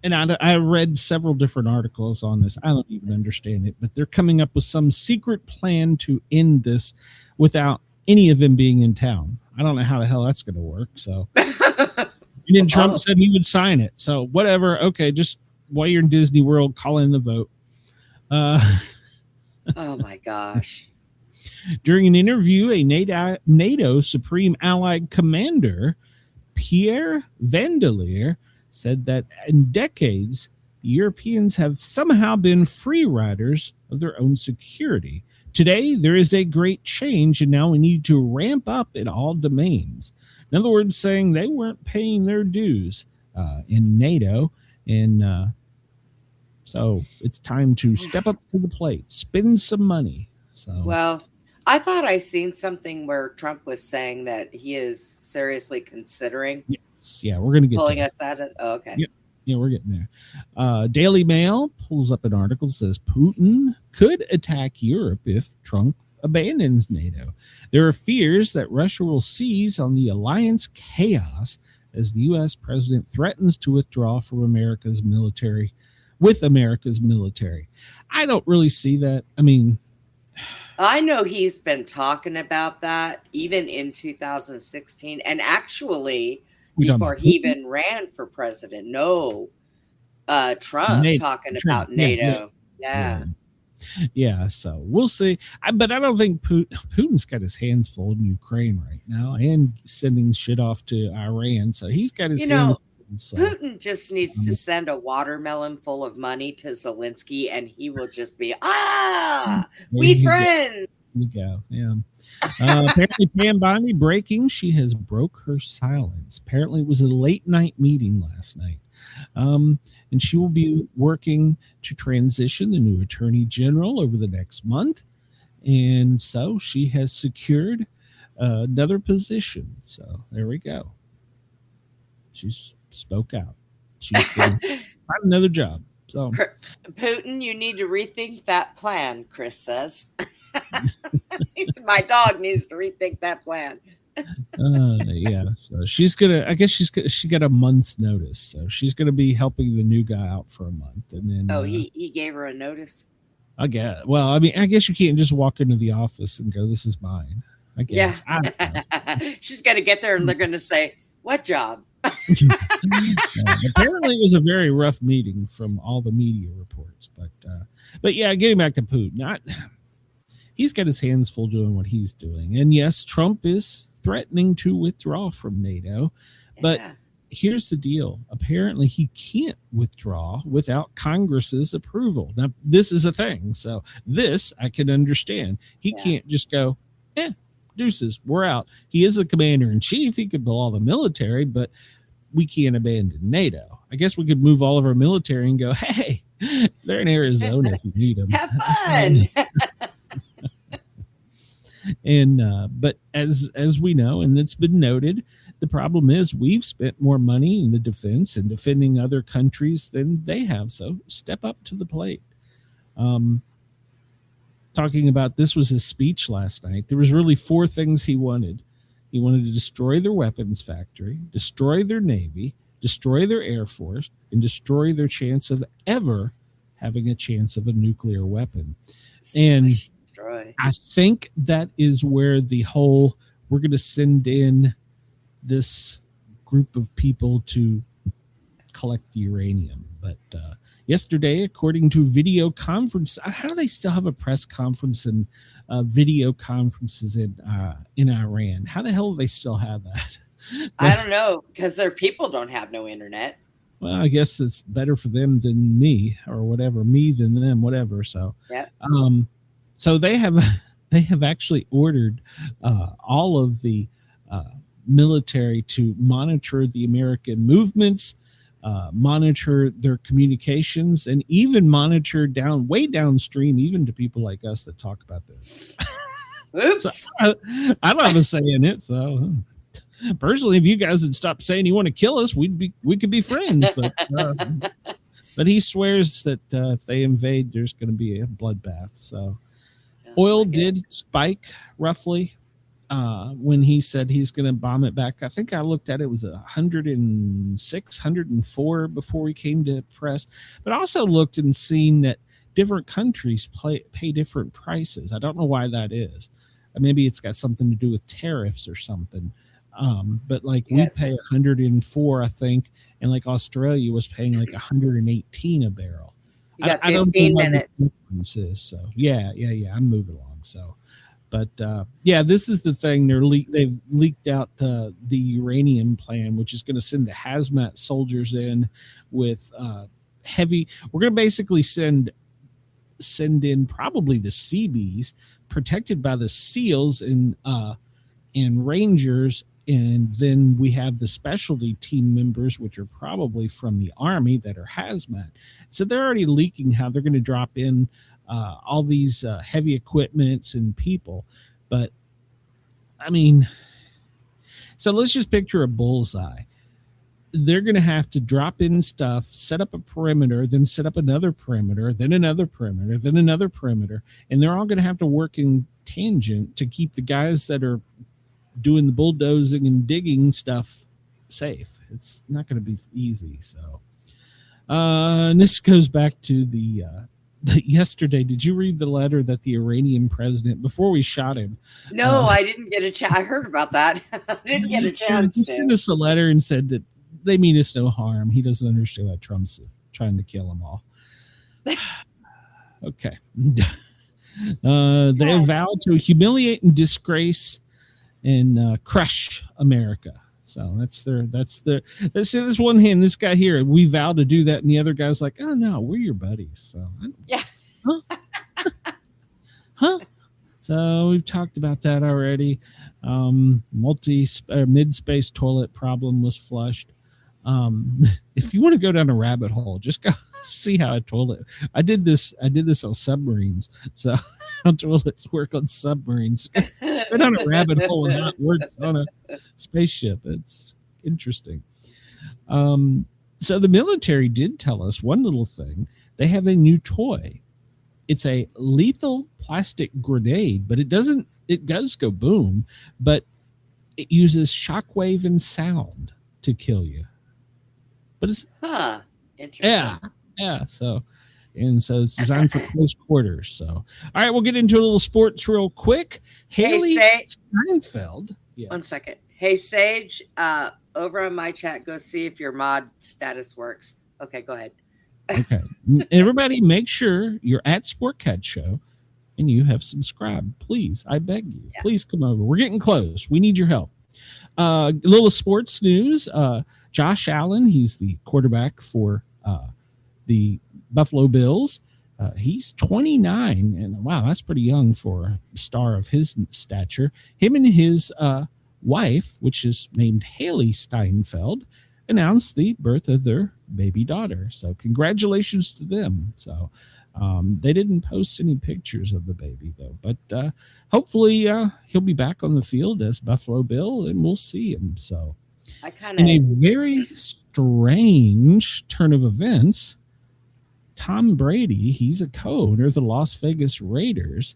and I read several different articles on this. I don't even understand it, but they're coming up with some secret plan to end this without any of them being in town. I don't know how the hell that's going to work. So, and then Trump said he would sign it. So whatever. Okay, just while you're in Disney World, call in the vote.
Oh my gosh.
During an interview, a NATO Supreme Allied Commander, Pierre Vandelier, said that in decades, the Europeans have somehow been free riders of their own security. Today, there is a great change, and now we need to ramp up in all domains. In other words, saying they weren't paying their dues in NATO, and so it's time to step up to the plate, spend some money. So,
well, I thought I seen something where Trump was saying that he is seriously considering.
Yes, yeah, we're going to get
pulling us out of. Oh, okay.
Yep. Yeah, we're getting there. Daily Mail pulls up an article that says Putin could attack Europe if Trump abandons NATO. There are fears that Russia will seize on the alliance chaos as the U.S. president threatens to withdraw from America's military. I don't really see that. I mean,
I know he's been talking about that even in 2016, and actually before he even ran for president. No, Trump talking about NATO.
Yeah, so we'll see. But I don't think Putin's got his hands full in Ukraine right now and sending shit off to Iran. So he's got his hands full. So,
Putin just needs to send a watermelon full of money to Zelensky, and he will just be, we friends.
There you go. Yeah. Apparently, Pam Bondi breaking. She has broke her silence. Apparently, it was a late night meeting last night. And she will be working to transition the new attorney general over the next month. And so she has secured another position. So there we go. She's spoke out. She's going to find another job. So
Putin, you need to rethink that plan, Chris says. My dog needs to rethink that plan.
Yeah, so she got a month's notice, so she's gonna be helping the new guy out for a month, and then
he gave her a notice.
I guess. Well, I mean, I guess you can't just walk into the office and go, "This is mine." I guess. Yeah.
She's gonna get there, and they're gonna say, "What job?"
Apparently, it was a very rough meeting from all the media reports, but yeah, getting back to Putin, he's got his hands full doing what he's doing, and yes, Trump is threatening to withdraw from NATO, but here's the deal. Apparently he can't withdraw without Congress's approval. Now, this is a thing, so this I can understand. He can't just go, deuces, we're out. He is the commander-in-chief. He could pull all the military, but we can't abandon NATO. I guess we could move all of our military and go, hey, they're in Arizona if you need them.
Have fun.
And but as we know, and it's been noted, the problem is we've spent more money in the defense and defending other countries than they have. So step up to the plate. Talking about this was his speech last night. There was really 4 things he wanted. He wanted to destroy their weapons factory, destroy their Navy, destroy their Air Force, and destroy their chance of ever having a chance of a nuclear weapon. And I think that is where the whole, we're going to send in this group of people to collect the uranium. But yesterday, according to video conference, how do they still have a press conference and video conferences in Iran? How the hell do they still have that?
I don't know, because their people don't have no internet.
Well, I guess it's better for them than me, or whatever. Me than them, whatever. So,
yeah.
So they have they have actually ordered all of the military to monitor the American movements, monitor their communications, and even monitor way downstream, even to people like us that talk about this.
Oops.
So, I don't have a say in it. So personally, if you guys had stopped saying you want to kill us, we could be friends. But he swears that if they invade, there's going to be a bloodbath. So oil did spike roughly when he said he's going to bomb it back. I think I looked at it, was 106, 104 before we came to press. But I also looked and seen that different countries pay different prices. I don't know why that is. Maybe it's got something to do with tariffs or something. But like we pay 104, I think, and like Australia was paying like 118 a barrel.
You got
I don't
15
know what
minutes.
the difference is. So yeah, I'm moving along. So, but this is the thing. They've leaked out the uranium plan, which is going to send the hazmat soldiers in with heavy. We're going to basically send in probably the Seabees, protected by the SEALs and Rangers, and then we have the specialty team members, which are probably from the Army that are hazmat. So they're already leaking how they're going to drop in all these heavy equipments and people. But I mean, so let's just picture a bullseye. They're going to have to drop in stuff, set up a perimeter, then set up another perimeter, then another perimeter, then another perimeter. And they're all going to have to work in tangent to keep the guys that are doing the bulldozing and digging stuff safe. It's not going to be easy. So and this goes back to the yesterday. Did you read the letter that the Iranian president, before we shot him?
No, I didn't get a chance. I heard about that. I didn't get a chance.
He sent us a letter and said that they mean us no harm. He doesn't understand why Trump's trying to kill them all. Okay. They vowed to humiliate and disgrace and crush America. So that's this one hand, this guy here, we vow to do that. And the other guy's like, oh no, we're your buddies. So
yeah.
Huh? So we've talked about that already. Mid-space toilet problem was flushed. If you want to go down a rabbit hole, just go see how a toilet. I did this on submarines. So how toilets work on submarines. Go down a rabbit hole and how it works on a spaceship. It's interesting. So the military did tell us one little thing. They have a new toy. It's a lethal plastic grenade, but it does go boom, but it uses shockwave and sound to kill you. But it's
interesting.
Yeah. So it's designed for close quarters. So all right, we'll get into a little sports real quick. Haley Steinfeld. Yes.
1 second. Hey Sage, over on my chat, go see if your mod status works. Okay, go ahead.
Okay. Everybody, make sure you're at Sportcat Show and you have subscribed. Please, I beg you. Yeah. Please come over. We're getting close. We need your help. A little sports news. Josh Allen, he's the quarterback for the Buffalo Bills. He's 29, and wow, that's pretty young for a star of his stature. Him and his wife, which is named Haley Steinfeld, announced the birth of their baby daughter. So congratulations to them. So they didn't post any pictures of the baby, though. But hopefully he'll be back on the field as Buffalo Bill, and we'll see him. So in a very strange turn of events, Tom Brady, he's a co-owner of the Las Vegas Raiders.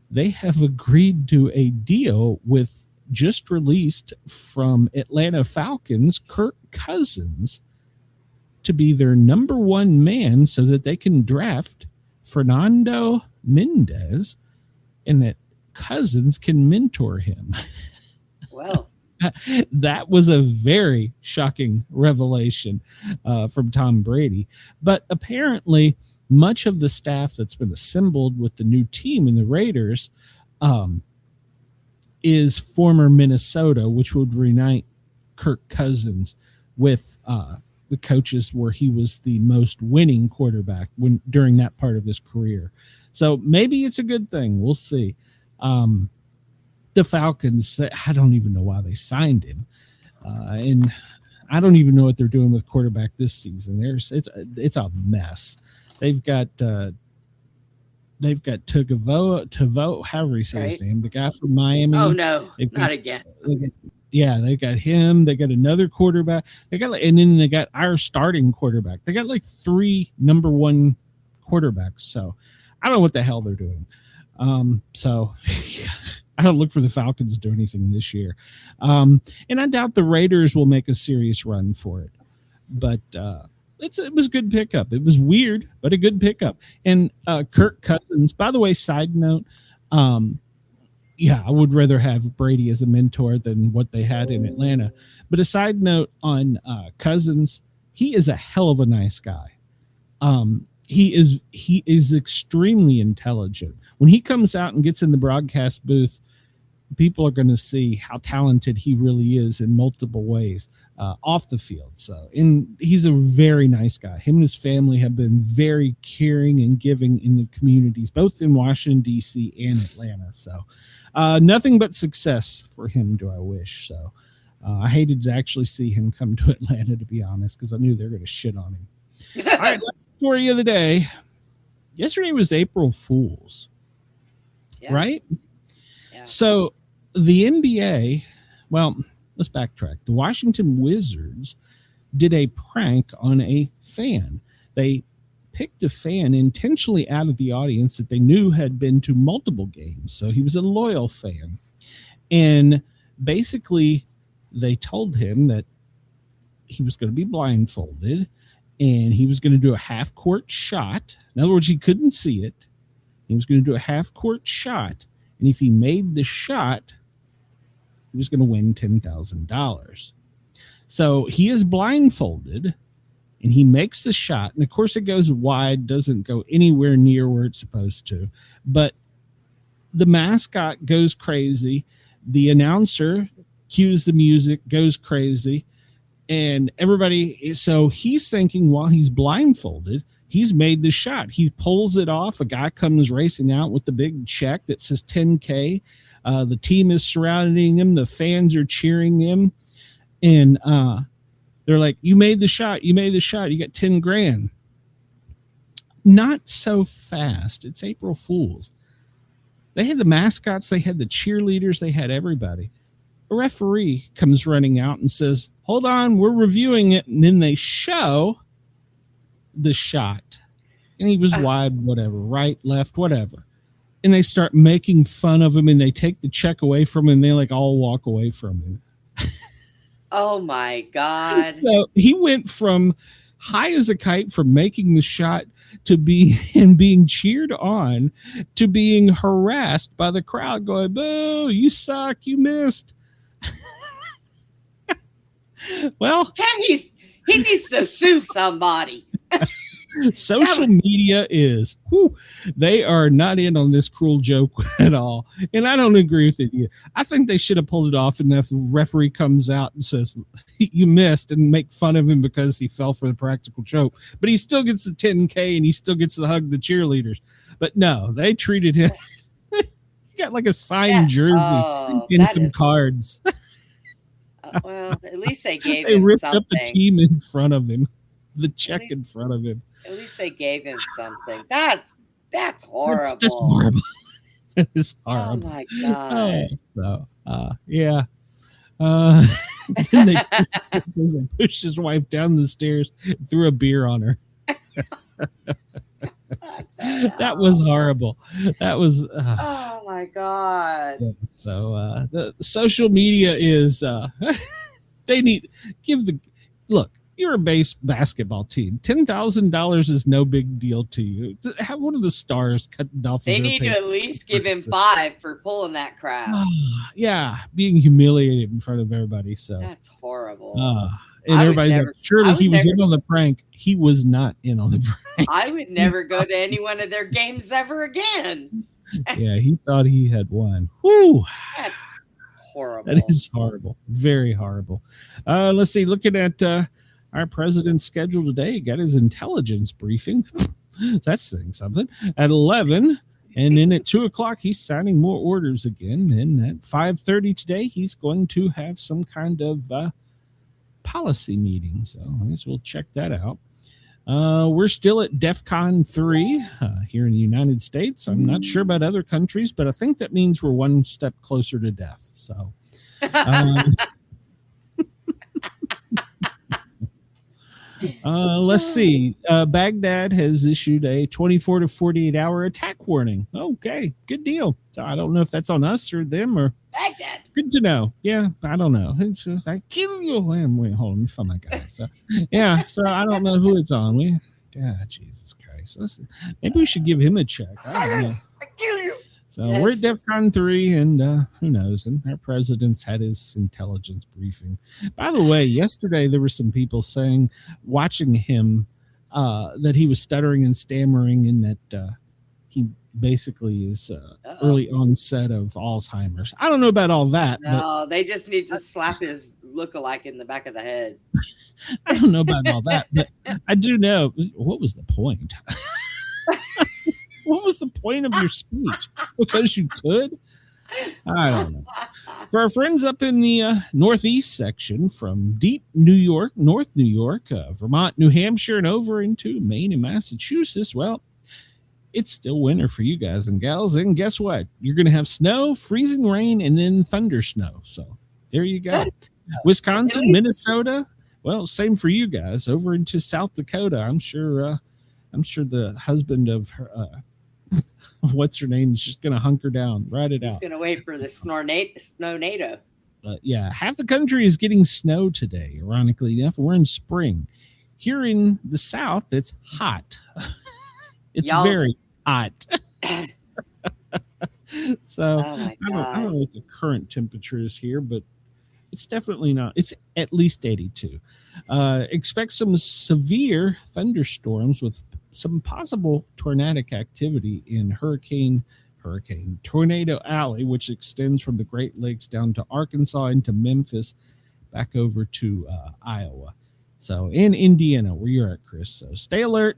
They have agreed to a deal with just released from Atlanta Falcons, Kirk Cousins, to be their number one man so that they can draft Fernando Mendez and that Cousins can mentor him.
Well,
that was a very shocking revelation from Tom Brady. But apparently, much of the staff that's been assembled with the new team in the Raiders is former Minnesota, which would reunite Kirk Cousins with the coaches where he was the most winning quarterback during that part of his career. So maybe it's a good thing. We'll see. The Falcons, I don't even know why they signed him. And I don't even know what they're doing with quarterback this season. It's a mess. They've got Tavo, however you say his name, the guy from Miami.
Oh no, not again.
They've got him. They got another quarterback. And then they got our starting quarterback. They got like 3 number 1 quarterbacks. So I don't know what the hell they're doing. So I don't look for the Falcons to do anything this year. And I doubt the Raiders will make a serious run for it. But it was a good pickup. It was weird, but a good pickup. And Kirk Cousins, by the way, side note, I would rather have Brady as a mentor than what they had in Atlanta. But a side note on Cousins, he is a hell of a nice guy. He is extremely intelligent. When he comes out and gets in the broadcast booth, people are going to see how talented he really is in multiple ways off the field. And he's a very nice guy. Him and his family have been very caring and giving in the communities, both in Washington, D.C. and Atlanta. So nothing but success for him, do I wish. So I hated to actually see him come to Atlanta, to be honest, because I knew they were going to shit on him. All right, last story of the day. Yesterday was April Fool's, right? Yeah. So the NBA, well, let's backtrack. The Washington Wizards did a prank on a fan. They picked a fan intentionally out of the audience that they knew had been to multiple games. So he was a loyal fan. And basically, they told him that he was going to be blindfolded and he was going to do a half-court shot. In other words, he couldn't see it. He was going to do a half-court shot. And if he made the shot, he was going to win $10,000. So he is blindfolded and he makes the shot. And of course it goes wide, doesn't go anywhere near where it's supposed to. But the mascot goes crazy. The announcer cues the music, goes crazy. And everybody, so he's thinking while he's blindfolded, he's made the shot. He pulls it off. A guy comes racing out with the big check that says 10K. The team is surrounding him. The fans are cheering him. And they're like, you made the shot. You made the shot. You got 10 grand. Not so fast. It's April Fool's. They had the mascots. They had the cheerleaders. They had everybody. A referee comes running out and says, hold on, we're reviewing it. And then they show the shot. And he was wide, whatever, right, left, whatever. And they start making fun of him and they take the check away from him and they like all walk away from him.
Oh my God.
So he went from high as a kite from making the shot to being cheered on to being harassed by the crowd going, boo, you suck, you missed. Well,
he needs to sue somebody.
Social media is, they are not in on this cruel joke at all. And I don't agree with it either. I think they should have pulled it off. And if the referee comes out and says, you missed, and make fun of him because he fell for the practical joke, but he still gets the 10K and he still gets to hug the cheerleaders. But no, they treated him. He got like a signed jersey and some cards.
Well, at least they gave
they
him
ripped
something.
up the team in front of him, the check in front of him.
At least they gave him something. That's horrible.
That's just horrible. That is horrible.
Oh my God.
Yeah. Then they pushed his wife down the stairs, threw a beer on her. That was horrible. That was.
Oh my God.
Yeah, so the social media is. They need look. You're a base basketball team. $10,000 is no big deal to you. Have one of the stars cut off.
They need to at least give him 5 for pulling that crap.
Yeah, being humiliated in front of everybody. So
that's horrible.
And everybody's like, surely he was in on the prank. He was not in on the prank.
I would never go to any one of their games ever again.
Yeah, he thought he had won. Whew.
That's horrible.
That is horrible. Very horrible. Let's see. Looking at our president's schedule today, got his intelligence briefing. That's saying something. At 11, And then at 2:00, he's signing more orders again. And at 5:30 today, he's going to have some kind of policy meeting. So I guess we'll check that out. We're still at DEFCON 3 here in the United States. I'm not sure about other countries, but I think that means we're one step closer to death. So let's see. Baghdad has issued a 24 to 48 hour attack warning. Okay, good deal. So I don't know if that's on us or them or
Baghdad.
Good to know. Yeah, I don't know. It's just, I kill you. Wait, hold on. Let me find my guy. So yeah, so I don't know who it's on. Jesus Christ. Maybe we should give him a check. I kill you. So yes. We're at DEFCON 3, and who knows? And our president's had his intelligence briefing. By the way, yesterday there were some people saying, watching him, that he was stuttering and stammering, and that he basically is early onset of Alzheimer's. I don't know about all that.
No, they just need to slap his lookalike in the back of the head.
I don't know about all that, but I do know. What was the point? What was the point of your speech? Because you could? I don't know. For our friends up in the northeast section, from deep New York, North New York, Vermont, New Hampshire, and over into Maine and Massachusetts, well, it's still winter for you guys and gals. And guess what? You're going to have snow, freezing rain, and then thunder snow. So there you go. Wisconsin, Minnesota. Well, same for you guys. Over into South Dakota. I'm sure the husband of her, what's her name, is just going to hunker down, ride it out.
He's going to wait for the snow-nado.
But yeah, half the country is getting snow today. Ironically enough, we're in spring. Here in the South, it's hot. It's very hot. So I don't know what the current temperature is here, but it's definitely not. It's at least 82. Expect some severe thunderstorms with some possible tornadic activity in Tornado Alley, which extends from the Great Lakes down to Arkansas into Memphis, back over to Iowa. So in Indiana, where you're at, Chris. So stay alert.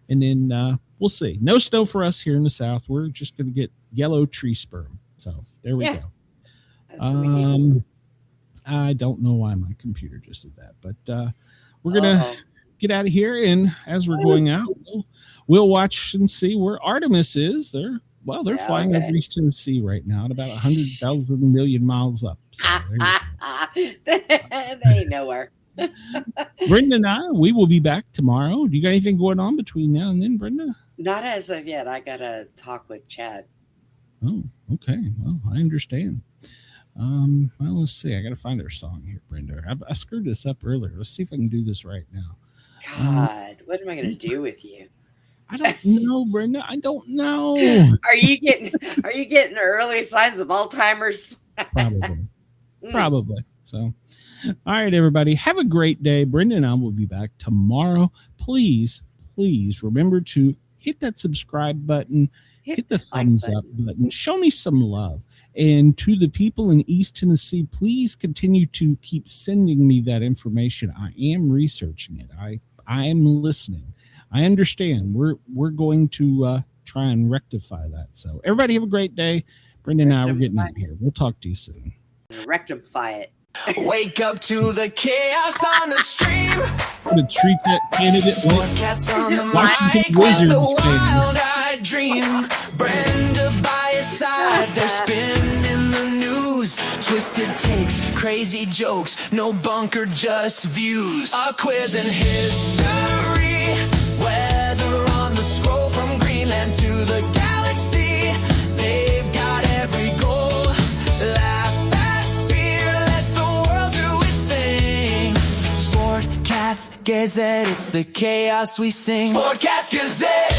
And then we'll see. No snow for us here in the South. We're just going to get yellow tree sperm. So there we go. I don't know why my computer just did that, but we're going to get out of here. And as we're going out, we'll watch and see where Artemis is. They're flying over East Tennessee right now at about 100,000 million miles up. So
they ain't nowhere.
Brenda and I, we will be back tomorrow. Do you got anything going on between now and then, Brenda?
Not as of yet. I got to talk with Chad.
Oh, okay. Well, I understand. Well, let's see. I got to find our song here, Brenda. I screwed this up earlier. Let's see if I can do this right now.
God, what am I going to do with you?
I don't know, Brenda. I don't know.
Are you getting early signs of Alzheimer's?
Probably. So, all right, everybody. Have a great day. Brenda and I will be back tomorrow. Please remember to hit that subscribe button, hit the thumbs up button, show me some love. And to the people in East Tennessee, please continue to keep sending me that information. I am researching it. I am listening. I understand. We're going to try and rectify that. So everybody have a great day. Brenda and I, we're getting out of here. We'll talk to you soon.
Rectify it.
Wake up to the chaos on the stream.
I'm going to treat that candidate like
Cats on the
Washington
mic with
Wizards
the
fan.
wild-eyed dream. Brenda by his side, they're spinning the news. Twisted takes, crazy jokes, no bunker, just views. A quiz in history, weather on the scroll from Greenland to the galaxy. They've got every goal. Laugh at fear, let the world do its thing. Sportcat's Gazette, it's the chaos we sing. Sportcat's Gazette,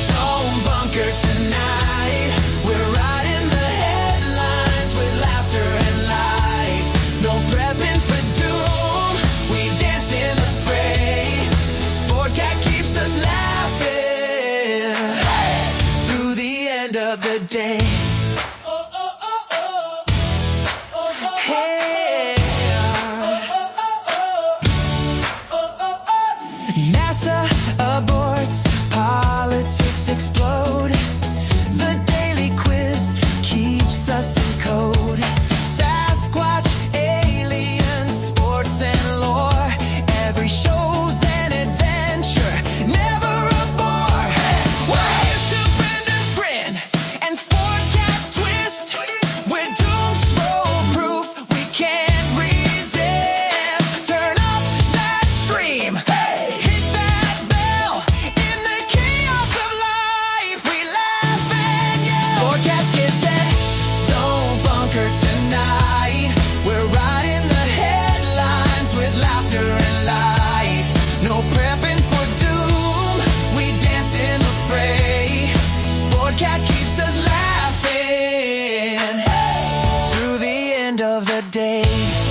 don't bunker tonight. We're riding the headlines with laughter and light. No prepping for doom, we dance in the fray. Sportcat keeps us laughing through the end of the day. NASA aborts, politics explode. The daily day.